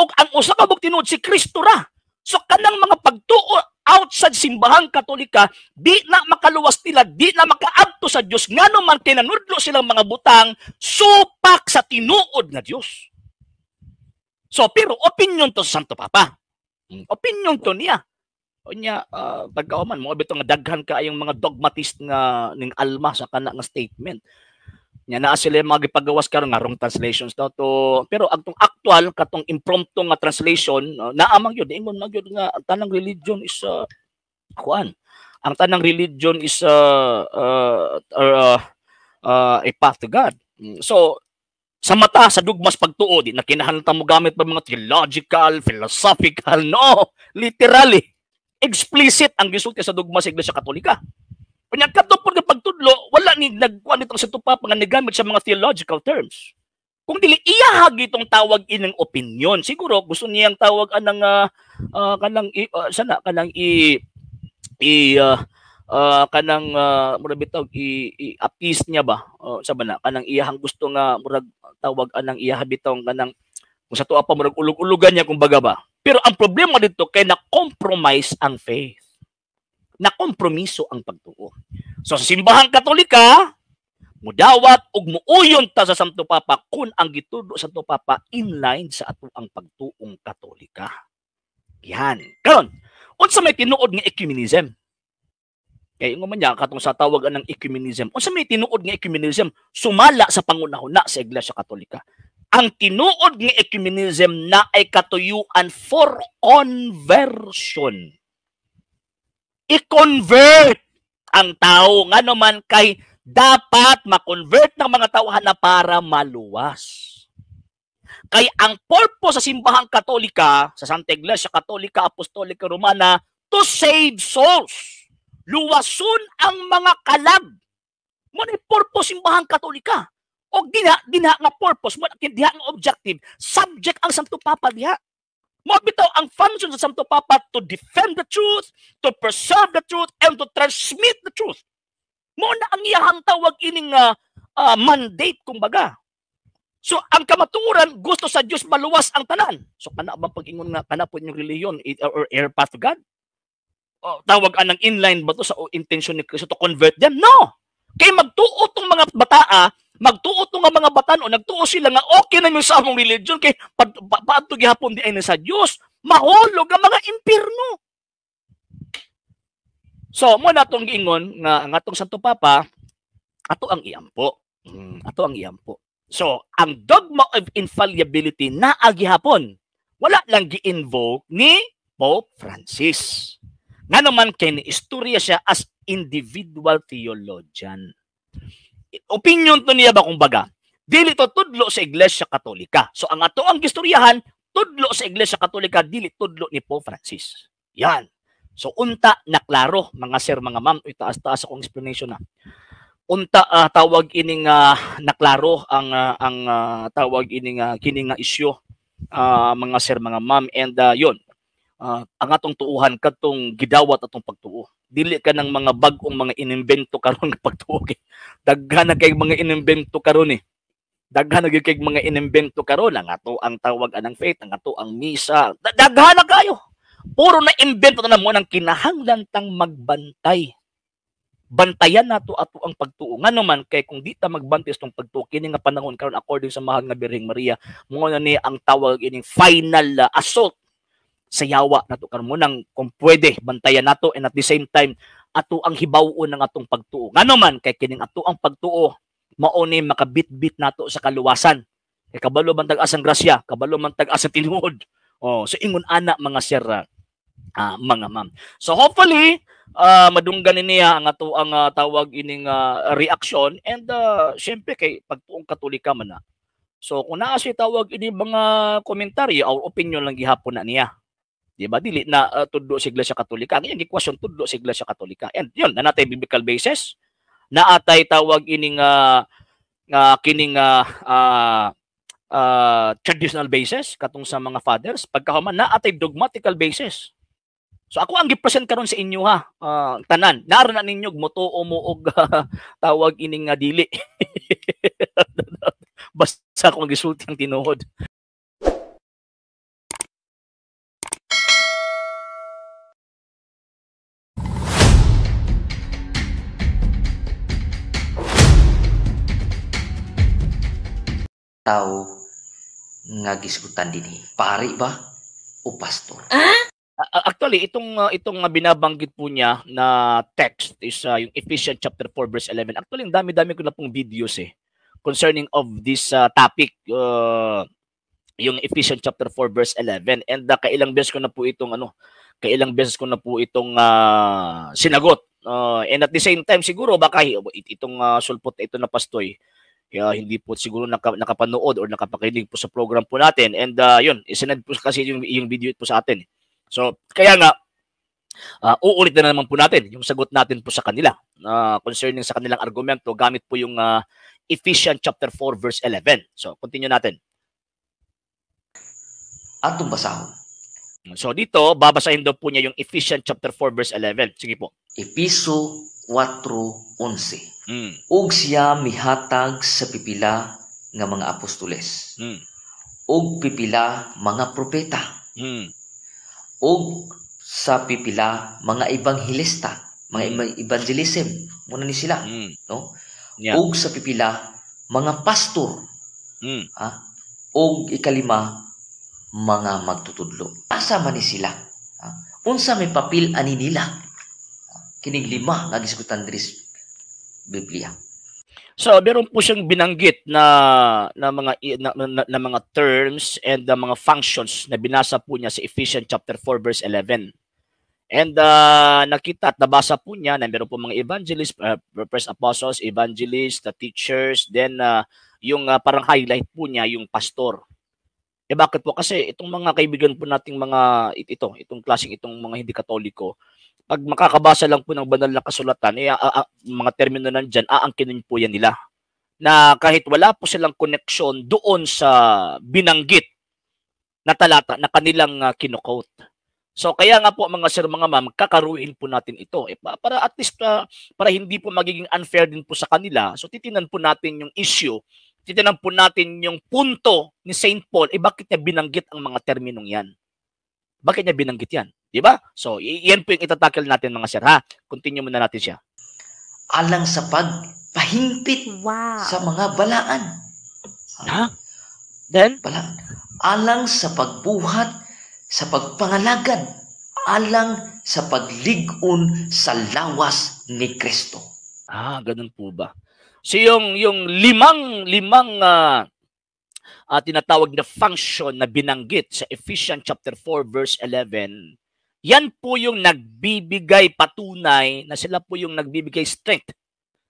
O ang usa kabuok tinuod si Kristo ra. So kanang mga pagtuo outside simbahan Katolika, di na makaluwas nila, di na makaadto sa Dios nganuman kinanudlo silang mga butang supak sa tinuod nga Dios. So pero opinion to sa Santo Papa. Opinion to niya. O niya pagkauman mo bitaw nga daghan kaayong mga dogmatist nga ning alma sa kana nga statement. Nya naa sila mga gipagawas karon nga wrong translations daw to, pero agtong actual katong impromptu nga translation naa man gyud ingon man gyud nga ang tanang religion is ang tanang religion is a path to God. So sa mata sa dugmas pagtuo di na kinahanglan mo gamit pa mga theological, philosophical, no, literally explicit ang gisulti sa dugma sa Iglesia Katolika. Kanya kadto pod nga pagtudlo wala ni nagkuan nitong Santo Papa nga nagamit sa mga theological terms. Kung dili iya gitong tawag ining opinion, siguro gusto niyang tawag anang kanang murag bitaw i-appease niya ba sa bana kanang iyahang gusto nga murag tawag anang iya bitaw kanang kung sa tuwa pa murag ulog-ulogan niya kumbaga ba. Pero ang problema dito kay na-compromise ang faith. Na-kompromiso ang pagtuo. So sa simbahan Katolika, mudawat ug muuyon ta sa Santo Papa kung ang gitudlo sa Santo Papa inline sa ato ang pagtuong Katolika. Yan. Karon, unsa may tinuod nga ecumenism? Kay ingon man niya katong sa tawagan ng ecumenism. Unsa may tinuod nga ecumenism? Sumala sa pangunahuna sa Iglesia Katolika. Ang tinuod nga ecumenism na ay katuyuan for conversion. I-convert ang tao nga naman kay dapat ma-convert ng mga tao na para maluwas. Kay ang purpose sa simbahan Katolika, sa Santa Iglesia Katolika Apostolika Romana, to save souls. Luwason ang mga kalag. Mo ni purpose simbahan Katolika. O dinha nga purpose, mo dinha nga objective, subject ang Santo Papa diha. Mo bitaw ang function sa Santo Papa to defend the truth, to preserve the truth, and to transmit the truth. Mo na ang iyahang tawag ining mandate kumbaga. So ang kamatuoran gusto sa Dios maluwas ang tanan. So kana ba pag-ingon nga kana po yung religion or air path to God? O, tawag anang inline ba to sa intention ni Kristo to convert them? No. Kay magtuo tong mga bataa, magtuo tong mga batan o nagtuo sila nga okay na yung sa among religion kay paadto gihapon di ay na sa Dios, mahulog ang mga impierno. So mo na tong giingon nga ang atong Santo Papa ato ang iampo. Ato ang iampo. So ang dogma of infallibility na gihapon wala lang gi-invoke ni Pope Francis. Nga naman kay istorya siya as individual theologian. Opinion to niya ba kumbaga? Dili to tudlo sa Iglesia Katolika. So ang ato ang gistoryahan tudlo sa Iglesia Katolika, dili tudlo ni Pope Francis. Yan. So unta na klaro mga sir mga ma'am, itaas-taas akong explanation na. Unta tawag ining naklaro ang tawag ining kining nga isyu mga sir mga ma'am, and yon ang atong tuuhan katong gidawat atong pagtuo. Dili ka ng mga bag-ong mga inimbento karon nga pagtuo kay daghan na kay mga inimbento karon daghan na kay mga inimbento karon ang ato ang tawag anang faith, ang ato ang misa, daghan na kayo puro na imbento na mo nang kinahanglan tang magbantay. Bantayan nato ato ang pagtuo nga naman kay kung di ta magbantay sa pagtuo kini nga panahon karon according sa mahal nga Birheng Maria mo na ni ang tawag ining final assault sa yawa nato karon mo nang kung pwede bantayan nato, and at the same time ato ang hibaw-on ng atong pagtuo nga naman kay kining ato ang pagtuo mao ni makabit-bit nato sa kaluwasan kay kabalo man tag-asang grasya, kabalo man tag-asang tinuod. So ingon ana mga sir mga ma'am. So hopefully madunggan niya ang ato ang tawag ining reaction, and syempre kay pagtuong Katolika man na. So kung naa siya tawag ini mga komentaryo or opinion lang gihapon na niya. Di ba? Dili na tudlo sa Iglesia Katolika. Ngayon, gikwasyon tudlo sa Iglesia Katolika. And yun, na natay biblical basis, naatay tawag ining kining traditional basis katong sa mga fathers, pagkahuman naatay dogmatical basis. So ako ang gi-present karon sa inyo ha, tanan. Naara na ninyo motuo mo og tawag ining dili. Basta kung gisulti ang tinuod. Tao nga gisgutan dinhi, pari ba o pastor? Actually, itong binabanggit po niya na text is yung Ephesians chapter 4 verse 11. Actually, ang dami-dami ko na pong videos concerning of this topic, yung Ephesians chapter 4 verse 11. And kailang beses ko na po itong sinagot. And at the same time siguro baka itong sulpot ito na pastoy hindi po siguro nakapanood or nakapakinig po sa program po natin. And yun, isinend po kasi yung video po sa atin. So, kaya nga, uulit na naman po natin yung sagot natin po sa kanila concerning sa kanilang argumento gamit po yung Ephesians chapter 4 verse 11. So, continue natin. Atong basahon. So, dito, babasahin daw po niya yung Ephesians chapter 4 verse 11. Sige po. Episo 4:11. Og siya mihatag sa pipila nga mga apostoles. Og pipila mga propeta. Og sa pipila mga ebanghilista, mga evangelism, muna ni sila, no? Yeah. Og sa pipila mga pastor. Og ikalima mga magtutudlo. Asa man ni sila? Unsa may papel ani nila? Kining lima nga gisgutan diri Biblia. So, meron po siyang binanggit na mga terms and mga functions na binasa po niya sa Ephesians chapter 4 verse 11. And nakita at nabasa po niya na meron po mga evangelists, first apostles, evangelists, the teachers, then yung parang highlight po niya yung pastor. Bakit po? Kasi itong mga kaibigan po nating itong klaseng itong mga hindi Katoliko, pag makakabasa lang po ng banal na kasulatan, mga termino nandyan, aangkinin po yan nila. Na kahit wala po silang connection doon sa binanggit na talata na kanilang kino-quote. So kaya nga po mga sir, mga ma'am, kakaruin po natin ito. Para at least, para hindi po magiging unfair din po sa kanila. So titinan po natin yung issue, titinan po natin yung punto ni St. Paul, bakit niya binanggit ang mga terminong yan? Bakit niya binanggit yan? Diba? So, yan po yung itatakil natin mga sir, ha? Continue muna natin siya. Alang sa pagpahimpit sa mga balaan. Ha? Then? Balaan. Alang sa pagbuhat, sa pagpangalagad, alang sa paglig-on sa lawas ni Kristo. Ganun po ba? So, yung limang tinatawag na function na binanggit sa Ephesians chapter 4 verse 11, yan po yung nagbibigay patunay na sila po yung nagbibigay strength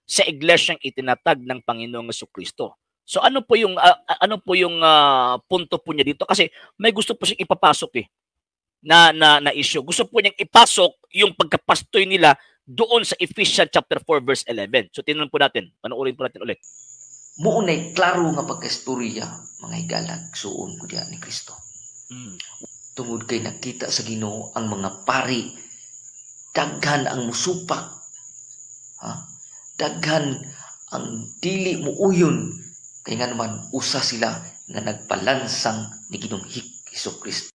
sa iglesyang itinatag ng Panginoong Jesucristo. So ano po yung punto po niya dito? Kasi may gusto po siyang ipapasok na issue. Gusto po niyang ipasok yung pagkapastoy nila doon sa Ephesians chapter 4 verse 11. So tingnan po natin. Panoorin po natin ulit. Muunay klaro nga pagkastorya mga higalag suon ko diyan ni Kristo. Tungod kay nakita sa Ginoo ang mga pari, daghan ang musupak, daghan ang dili muuyon, kay nga naman usa sila nga nagpalansang ni Ginoong Jesucristo.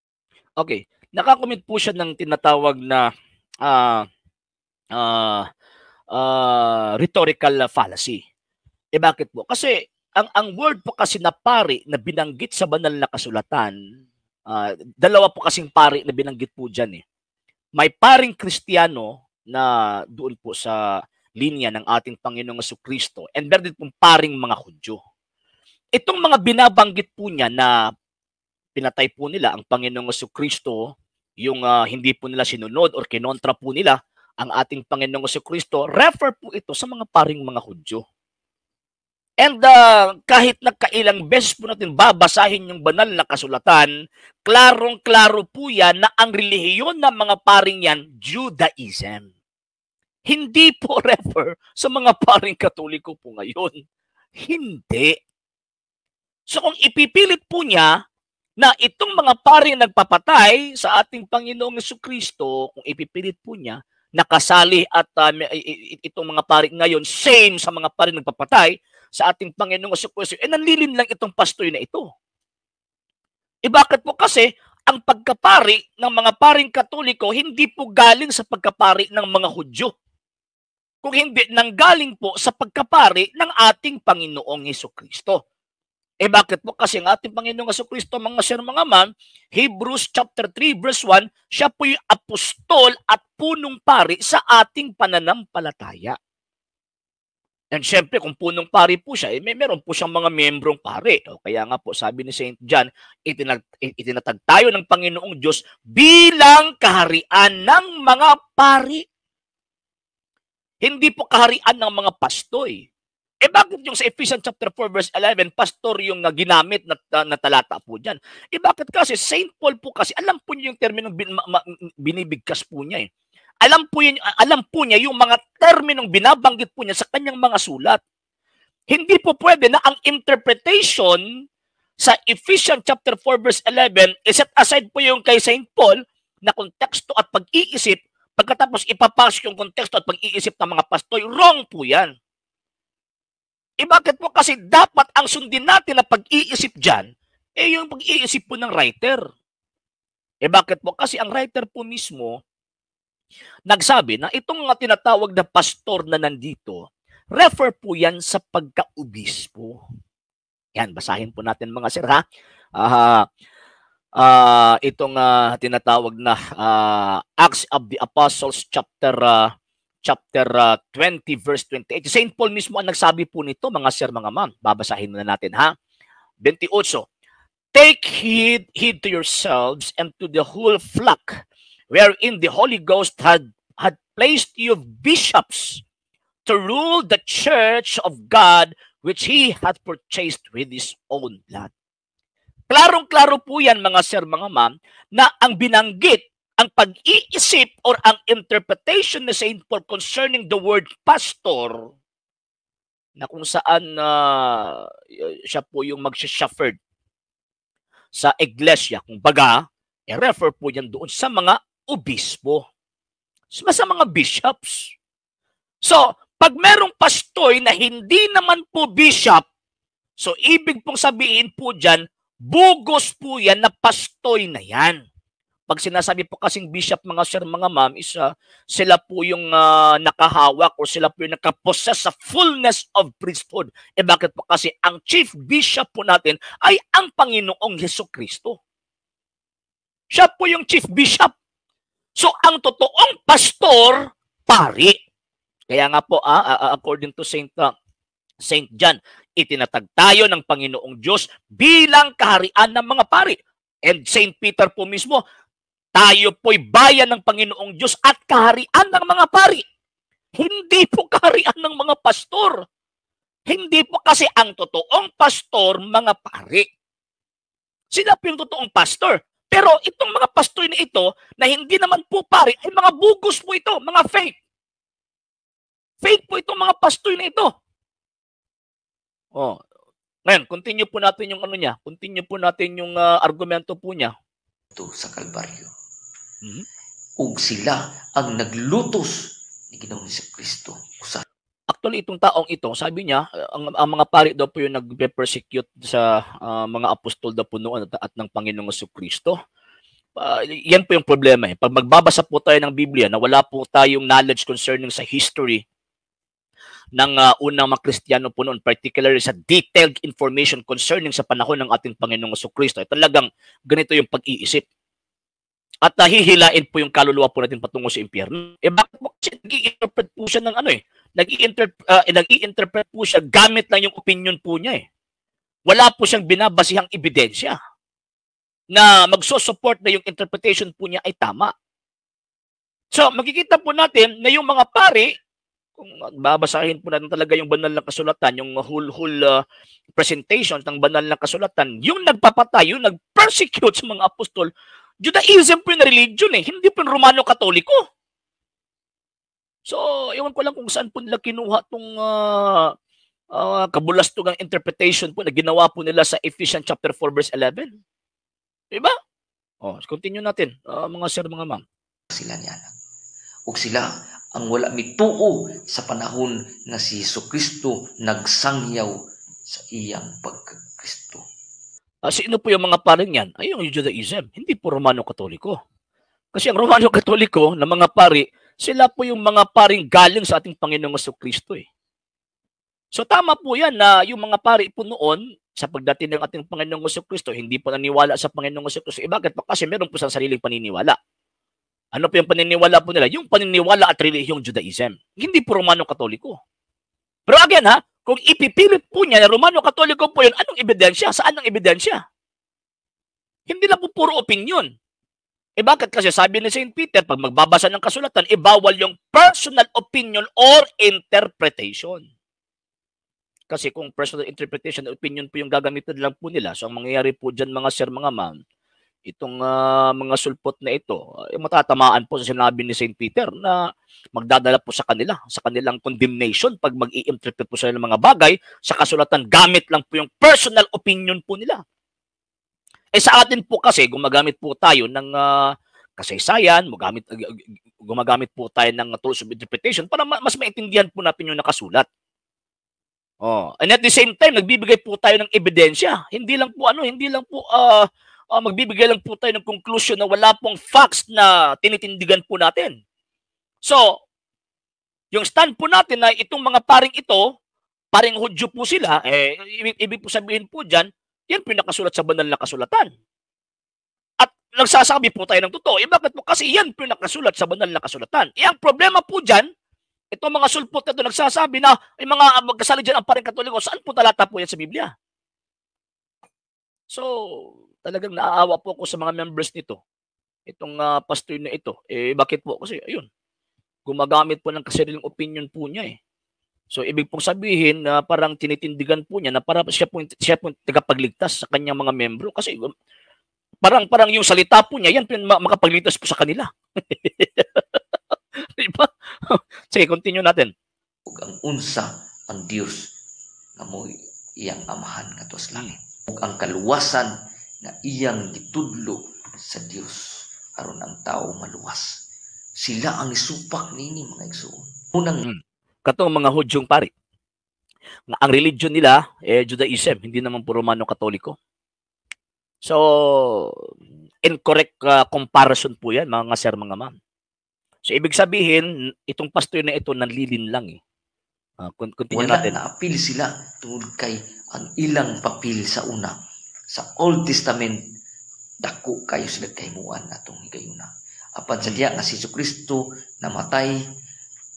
Okay, nakakomment po siya ng tinatawag na rhetorical fallacy. Bakit po? Kasi ang word po kasi na pari na binanggit sa banal na kasulatan, dalawa po kasing pari na binanggit po dyan. May paring Kristiyano na doon po sa linya ng ating Panginoong Jesucristo, and meron din pong paring mga Hudyo. Itong mga binabanggit po niya na pinatay po nila ang Panginoong Jesucristo, yung hindi po nila sinunod or kinontra po nila ang ating Panginoong Jesucristo, refer po ito sa mga paring mga Hudyo. And kahit nagkailang beses po natin babasahin yung banal na kasulatan, klarong-klaro po yan na ang relihiyon ng mga paring yan, Judaism. Hindi po refer sa mga paring Katoliko po ngayon. Hindi. So kung ipipilit po niya na itong mga paring nagpapatay sa ating Panginoong Jesucristo, kung ipipilit po niya, nakasali at itong mga paring ngayon, same sa mga paring nagpapatay sa ating Panginoong Jesucristo, nanlilin lang itong pastoy na ito. Bakit po kasi ang pagkapari ng mga paring Katoliko hindi po galing sa pagkapari ng mga Hudyo. Kung hindi, nanggaling po sa pagkapari ng ating Panginoong Jesucristo. Bakit po? Kasi ang ating Panginoong Jesucristo, mga sir, mga ma'am, Hebrews chapter 3 verse 1, siya po yung apostol at punong pari sa ating pananampalataya. And syempre, kung punong pari po siya, meron po siyang mga membrong pari. Kaya nga po, sabi ni St. John, itinatag tayo ng Panginoong Diyos bilang kaharian ng mga pari. Hindi po kaharian ng mga pastoy. Bakit yung sa Ephesians chapter 4 verse 11, pastor yung ginamit na talata po dyan? Bakit kasi St. Paul po kasi, alam po niya yung terminong binibigkas po niya eh. Alam po niya yung mga terminong binabanggit po niya sa kanyang mga sulat. Hindi po pwede na ang interpretation sa Ephesians chapter 4 verse 11, set aside po yung kay St. Paul na konteksto at pag-iisip, pagkatapos ipapasok yung konteksto at pag-iisip ng mga pastoy, wrong po yan. Bakit po? Kasi dapat ang sundin natin na pag-iisip dyan, yung pag-iisip po ng writer. Bakit po? Kasi ang writer po mismo, nagsabi na itong mga tinatawag na pastor na nandito, refer po yan sa pagka-obispo. Yan, basahin po natin mga sir, ha? Itong tinatawag na Acts of the Apostles chapter 20 verse 28. St. Paul mismo ang nagsabi po nito, mga sir, mga ma'am. Babasahin na natin, ha? 28. Take heed to yourselves and to the whole flock, wherein the Holy Ghost had placed you bishops to rule the church of God, which He had purchased with His own blood. Klarong-klaro po yan, mga sir, mga ma'am, na ang binanggit, ang pag-iisip or ang interpretation ni St. Paul concerning the word pastor, na kung saan siya po yung mag-shepherd sa iglesia, kung baga, refer po yan doon sa mga obispo, sa mga bishops. So, pag merong pastoy na hindi naman po bishop, so ibig pong sabihin po dyan, bugos po yan na pastoy na yan. Pag sinasabi po kasing bishop, mga sir, mga ma'am, sila po yung nakahawak o sila po yung nakapossess sa fullness of priesthood. Bakit po? Kasi ang chief bishop po natin ay ang Panginoong Jesucristo. Siya po yung chief bishop. So, ang totoong pastor, pari. Kaya nga po, according to St. John, itinatag tayo ng Panginoong Diyos bilang kaharian ng mga pari. And St. Peter po mismo, tayo po'y bayan ng Panginoong Diyos at kaharian ng mga pari. Hindi po kaharian ng mga pastor. Hindi po, kasi ang totoong pastor, mga pari. Sila po yung totoong pastor. Pero itong mga pastor na ito, na hindi naman po pari, ay mga bugos po ito, mga fake. Fake po itong mga pastor na ito. Ngayon, continue po natin yung continue po natin yung argumento po niya. Ito sa Kalbaryo. Ug sila ang naglutos ni Ginoong Jesucristo. Actually, itong taong ito, sabi niya, ang mga pari daw po yung nagpe-persecute sa mga apostol daw po noon at ng Panginoong Jesucristo. Yan po yung problema. Pag magbabasa po tayo ng Biblia na wala po tayong knowledge concerning sa history ng unang mga Kristiyano po noon, particularly sa detailed information concerning sa panahon ng ating Panginoong Jesucristo, talagang ganito yung pag-iisip. At hihilain po yung kaluluwa po natin patungo sa impyerno. Bakit po? Kasi nag-i-interpret po siya ng nag-i-interpret po siya gamit lang yung opinion po niya Wala po siyang binabasihang ebidensya na magsusupport na yung interpretation po niya ay tama. So, makikita po natin na yung mga pari, Kung babasahin po natin talaga yung banal na kasulatan, yung whole presentation ng banal na kasulatan, yung nagpapatay, yung nag-persecute sa mga apostol, Judaism po yung religion eh, hindi po yung Romano Katoliko. So, ewan ko lang kung saan po nila kinuha itong kabulastugang interpretation po na ginawa po nila sa Ephesians chapter 4 verse 11. Diba? Continue natin, mga sir, mga ma'am. Sila niya. Ug sila ang wala mituo sa panahon nga si Jesucristo nagsangyaw sa iyang pagkakristo. Sino po yung mga paring yan? Ay, yung Judaism. Hindi po Romano Katoliko. Kasi ang Romano Katoliko na mga pari, sila po yung mga paring galing sa ating Panginoong Jesucristo eh. So tama po yan na yung mga pari po noon sa pagdating ng ating Panginoong Jesucristo, hindi po naniwala sa Panginoong Jesucristo. Bakit pa? Kasi meron po sa sariling paniniwala. Ano po yung paniniwala po nila? Yung paniniwala at relihiyong Judaism. Hindi po Romano Katoliko. Pero again ha, kung ipipilit po niya na Romano Katoliko po yun, anong ebidensya? Saan ang ebidensya? Hindi lang po puro opinion. Bakit? Kasi sabi ni St. Peter, pag magbabasa ng kasulatan, bawal yung personal opinion or interpretation. Kasi kung personal interpretation at opinion po yung gagamitin lang po nila, so ang mangyayari po dyan mga sir, mga ma'am, itong mga sulpot na ito, matatamaan po sa sinabi ni St. Peter na magdadala po sa kanila, sa kanilang condemnation pag mag-i-interpret po sila ng mga bagay sa kasulatan, gamit lang po yung personal opinion po nila. Sa atin po kasi, gumagamit po tayo ng kasaysayan, gumagamit po tayo ng tools of interpretation para mas maintindihan po natin yung nakasulat. And at the same time, nagbibigay po tayo ng ebidensya. Hindi lang po magbibigay lang po tayo ng conclusion na wala pong facts na tinitindigan po natin. So, yung stand po natin na itong mga paring ito, paring Hudyo po sila, ibig po sabihin po dyan, yan po yung nakasulat sa banal na kasulatan. At nagsasabi po tayo ng totoo. Bakit po? Kasi yan po yung nakasulat sa banal na kasulatan. Ang problema po dyan, itong mga sulpot na ito nagsasabi na yung mga magkasali dyan ang paring Katoliko, saan po talata po yan sa Biblia? So, talagang naaawa po ako sa mga members nito. Itong pastor na ito. Bakit po? Kasi, ayun, gumagamit po ng kasariling opinion po niya eh. So, ibig pong sabihin na parang tinitindigan po niya na para siya po tagapagligtas sa kanyang mga membro. Kasi parang yung salita po niya, yan po makapagligtas po sa kanila. Diba? Sige, continue natin. Ug ang unsa ang Dios nga mo iyang amahan ngadto sa langit. Ug ang kaluwasan na iyang gitudlo sa Dios aron ang tao maluwas. Sila ang isupak nini mga igsoon. Unang katong mga Hudyong pari. Ang religion nila Judaism, hindi naman po Romano Katoliko. So, incorrect comparison po yan mga sir, mga ma'am. So, ibig sabihin, itong pastor na ito nanlilin lang eh. Continue natin. Wala na-apil sila tungod kay ang ilang papil sa una. Sa Old Testament, dako kayo sila kahimuan na itong higayuna. Apan sa diya nga si Jesucristo namatay,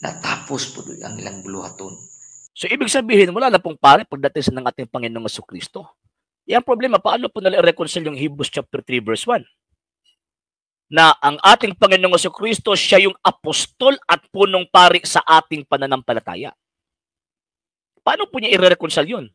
natapos po ang ilang buluhaton. So, ibig sabihin, wala na pong pare pagdating sa ng ating Panginoong Jesucristo. Yung problema, paano po nila i-reconcile yung Hebrews chapter 3 verse 1? Na ang ating Panginoong Jesucristo, siya yung apostol at punong pari sa ating pananampalataya. Paano po niya i-reconcile yun?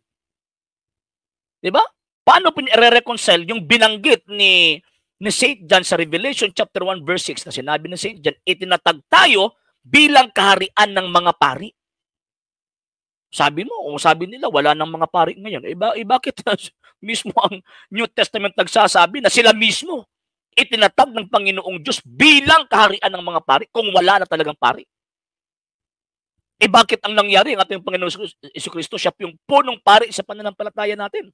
Diba? Paano po niya i-reconcile yung binanggit ni St. John sa Revelation chapter 1 verse 6 na sinabi ni St. John, itinatag tayo bilang kaharian ng mga pari. Sabi nila, wala nang mga pari ngayon. Bakit mismo ang New Testament nagsasabi na sila mismo itinatag ng Panginoong Diyos bilang kaharian ng mga pari kung wala na talagang pari? Bakit ang nangyari ang ating Panginoong Jesucristo, siya yung punong pari sa pananampalataya natin?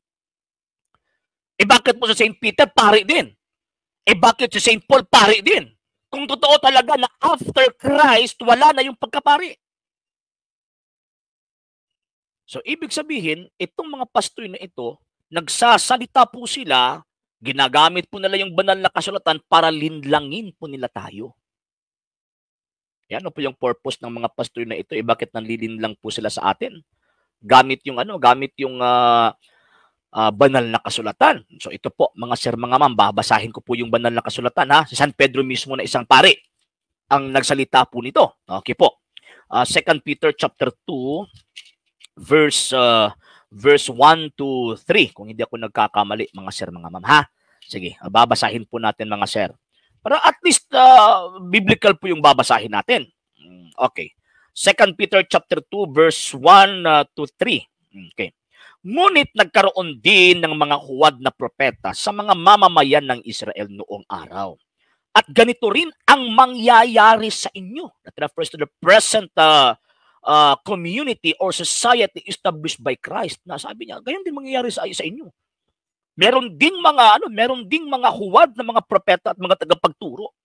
Bakit po sa St. Peter, pari din? Bakit si St. Paul, pari din? Kung totoo talaga na after Christ, wala na yung pagkapari. So, ibig sabihin, itong mga pastor na ito, nagsasalita po sila, ginagamit po nila yung banal na kasulatan para linlangin po nila tayo. Yan po yung purpose ng mga pastor na ito. Bakit nanlilinlang po sila sa atin? Gamit yung banal na kasulatan. So ito po, mga sir, mga ma'am, babasahin ko po yung banal na kasulatan ha. Si San Pedro mismo na isang pari ang nagsalita po nito. Okay po. 2 Peter chapter 2 verse 1 to 3 kung hindi ako nagkakamali mga sir, mga ma'am, ha. Sige, babasahin po natin mga sir. Para at least biblical po yung babasahin natin. Okay. 2 Peter chapter 2 verse 1 to 3. Okay. Ngunit nagkaroon din ng mga huwad na propeta sa mga mamamayan ng Israel noong araw. At ganito rin ang mangyayari sa inyo. That refers to the present community or society established by Christ. Na sabi niya, ganyan din mangyayari sa inyo. Meron ding mga huwad na mga propeta at mga tagapagturo.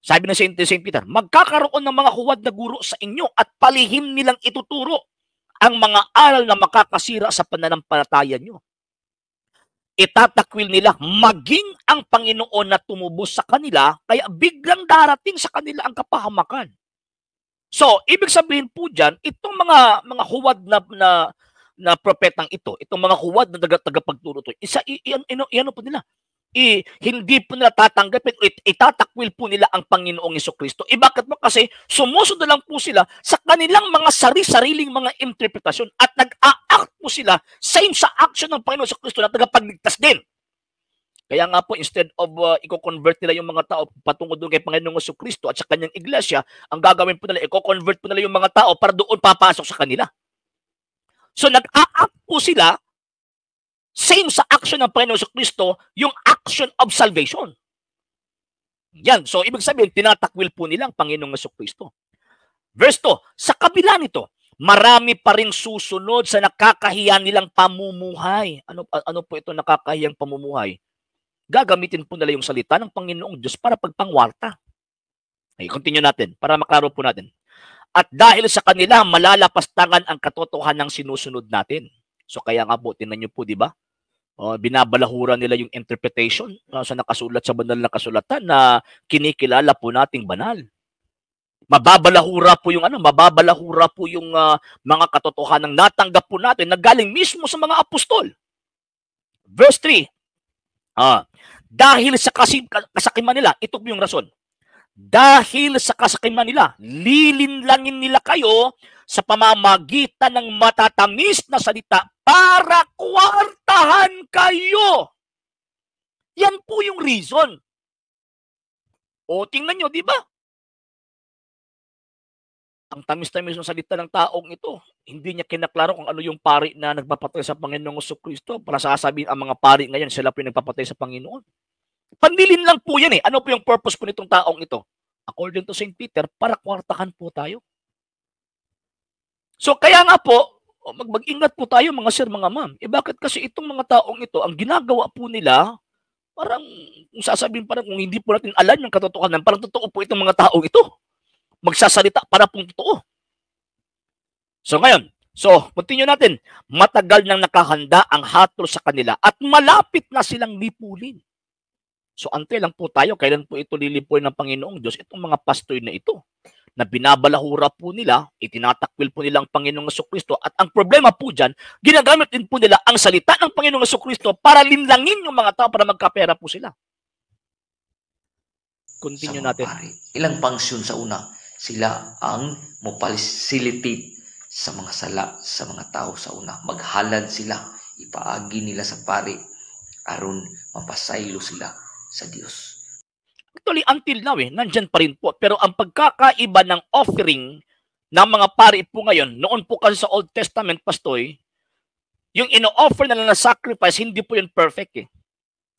Sabi ng Saint Peter, magkakaroon ng mga huwad na guro sa inyo at palihim nilang ituturo ang mga aral na makakasira sa pananampalataya nyo. Itatakwil nila maging ang Panginoon na tumubos sa kanila, kaya biglang darating sa kanila ang kapahamakan. So, ibig sabihin po dyan, itong mga huwad na propetang ito, itong mga huwad na tagapagturo ito, ano po nila? Hindi po nila tatanggapin, itatakwil po nila ang Panginoong Jesucristo. Bakit mo? Kasi sumusunod lang po sila sa kanilang mga sariling mga interpretasyon at nag-a-act po sila same sa action ng Panginoong Jesucristo na tagapagligtas din. Kaya nga po, instead of i-convert nila yung mga tao patungo doon kay Panginoong Jesucristo at sa kanyang iglesia, ang gagawin po nila, i-convert po nila yung mga tao para doon papasok sa kanila. So nag-a-act po sila same sa action ng Panginoong Jesucristo, yung action of salvation. Yan. So, ibig sabihin, tinatakwil po nilang Panginoong Jesucristo. Verse 2, sa kabila nito, marami pa rin susunod sa nakakahiya nilang pamumuhay. Ano po ito nakakahiyang pamumuhay? Gagamitin po nila yung salita ng Panginoong Diyos para pagpangwarta. Okay, continue natin, para maklaro po natin. At dahil sa kanila, malalapastangan ang katotohanan ng sinusunod natin. So kaya nga po, tingnan nyo po, di ba? Binabalahura nila yung interpretation sa nakasulat sa banal na kasulatan na kinikilala po nating banal. Mababalahura po yung mga katotohanan natanggap po natin na galing mismo sa mga apostol. Verse 3. Dahil sa kasakiman nila, ito po yung rason. Dahil sa kasakiman nila, lilinlangin nila kayo sa pamamagitan ng matatamis na salita para kwartahan kayo. Yan po yung reason. O tingnan nyo, di ba? Ang tamis-tamis ng salita ng taong ito, hindi niya kinaklaro kung ano yung pari na nagpapatay sa Panginoong Jesucristo para sasabihin ang mga pari ngayon, sila po yung nagpapatay sa Panginoon. Pandilin lang po yan eh. Ano po yung purpose po nitong taong ito? According to Saint Peter, para kwartahan po tayo. So kaya nga po, mag-ingat po tayo mga sir, mga ma'am. Bakit kasi itong mga taong ito, ang ginagawa po nila, parang kung sasabihin parang kung hindi po natin alam yung katotohanan, parang totoo po itong mga taong ito. Magsasalita para pong totoo. So ngayon, continue natin. Matagal nang nakahanda ang hatol sa kanila at malapit na silang lipulin. So antay lang po tayo, kailan po ito lilipuin ng Panginoong Diyos, itong mga pastor na ito, na binabalahura po nila, itinatakwil po nila ang Panginoong Jesucristo, at ang problema po dyan, ginagamit din po nila ang salita ng Panginoong Jesucristo para linlangin yung mga tao para magkapera po sila. Continue natin. Ilang pangsyon sa una, sila ang mopacilitate sa mga sala sa mga tao sa una. Maghalad sila, ipaagi nila sa pari, aron mapasaylo sila sa Diyos. Actually, until now, nandyan pa rin po. Pero ang pagkakaiba ng offering ng mga pari po ngayon, noon po kasi sa Old Testament, Pastoy, yung ino-offer na lang na sacrifice, hindi po yun perfect.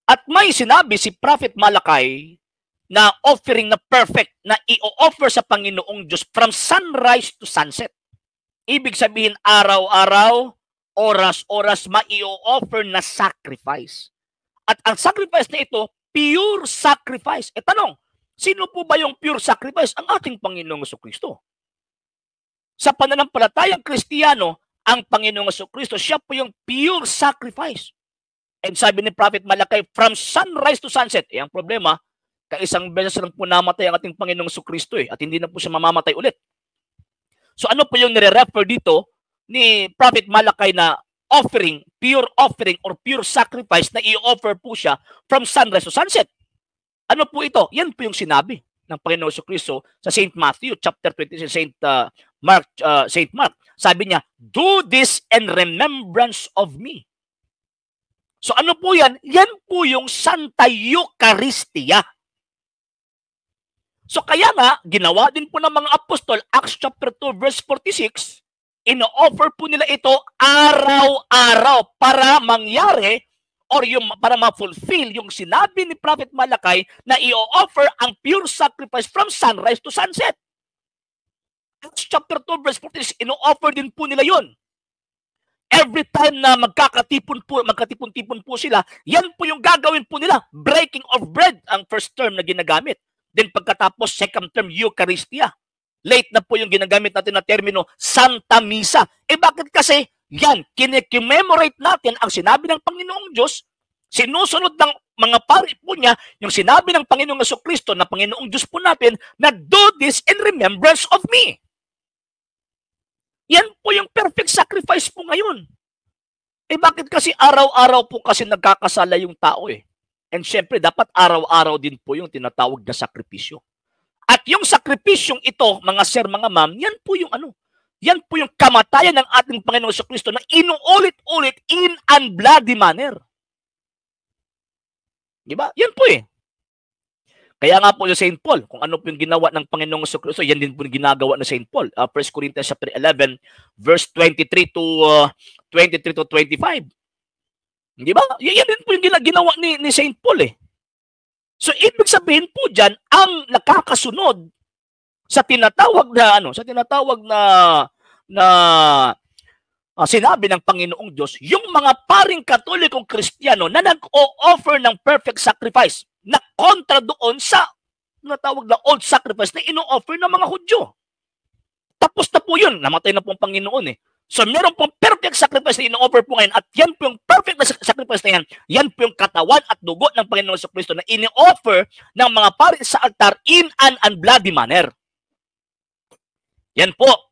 At may sinabi si Prophet Malakay na offering na perfect na i-offer sa Panginoong Diyos from sunrise to sunset. Ibig sabihin, araw-araw, oras-oras, mai-offer na sacrifice. At ang sacrifice na ito, pure sacrifice. Tanong, sino po ba yung pure sacrifice? Ang ating Panginoong Jesucristo. Sa pananampalatayang Kristiyano, ang Panginoong Jesucristo, siya po yung pure sacrifice. And sabi ni Prophet Malakay, from sunrise to sunset. Ang problema, kaisang beses lang po namatay ang ating Panginoong Jesucristo at hindi na po siya mamamatay ulit. So ano po yung nire-refer dito ni Prophet Malakay na offering or pure sacrifice na i-offer po siya from sunrise to sunset. Ano po ito? Yan po yung sinabi ng Panginoong Jesucristo sa St. Matthew chapter 20, St. St. Mark. Sabi niya, do this in remembrance of me. So ano po yan? Yan po yung Santa Eucharistia. So kaya nga, ginawa din po ng mga apostol, Acts chapter 2 verse 46, ino-offer po nila ito araw-araw para mangyari or yung para ma-fulfill yung sinabi ni Prophet Malakay na i-offer ang pure sacrifice from sunrise to sunset. Acts chapter 2 verse 46, ino-offer din po nila yun. Every time na magkatipon-tipon po sila, yan po yung gagawin po nila. Breaking of bread ang first term na ginagamit. Then pagkatapos, second term, Eucharistia. Late na po yung ginagamit natin na termino, Santa Misa. Bakit kasi? Yan, kine-commemorate natin ang sinabi ng Panginoong Diyos, sinusunod ng mga pari po niya, yung sinabi ng Panginoong Jesucristo na Panginoong Diyos po natin, na do this in remembrance of me. Yan po yung perfect sacrifice po ngayon. Bakit kasi araw-araw po kasi nagkakasala yung tao And syempre, dapat araw-araw din po yung tinatawag na sakripisyo. At yung sakripisyong ito, mga sir, mga ma'am, yan po yung yan po yung kamatayan ng ating Panginoong Jesucristo na inuulit-ulit in unbloody manner. Diba? Yan po Kaya nga po yung St. Paul, kung ano po yung ginawa ng Panginoong Jesucristo, yan din po yung ginagawa ng St. Paul. 1 Corinthians chapter 11, verse 23 to 25. Di ba? Yan din po yung ginawa ni St. Paul So, ibig sabihin po dyan, ang nakakasunod sa tinatawag na sinabi ng Panginoong Diyos, yung mga paring Katolikong Kristiyano na nag-o-offer ng perfect sacrifice na kontra doon sa natawag na old sacrifice na ino-offer ng mga Hudyo. Tapos na po yun. Namatay na po ang Panginoon So, meron pong perfect sacrifice na ino-offer po ngayon at yan po yung perfect na sacrifice na yan po yung katawan at dugo ng Panginoon Jesucristo na ino-offer ng mga pari sa altar in an unbloody manner. Yan po.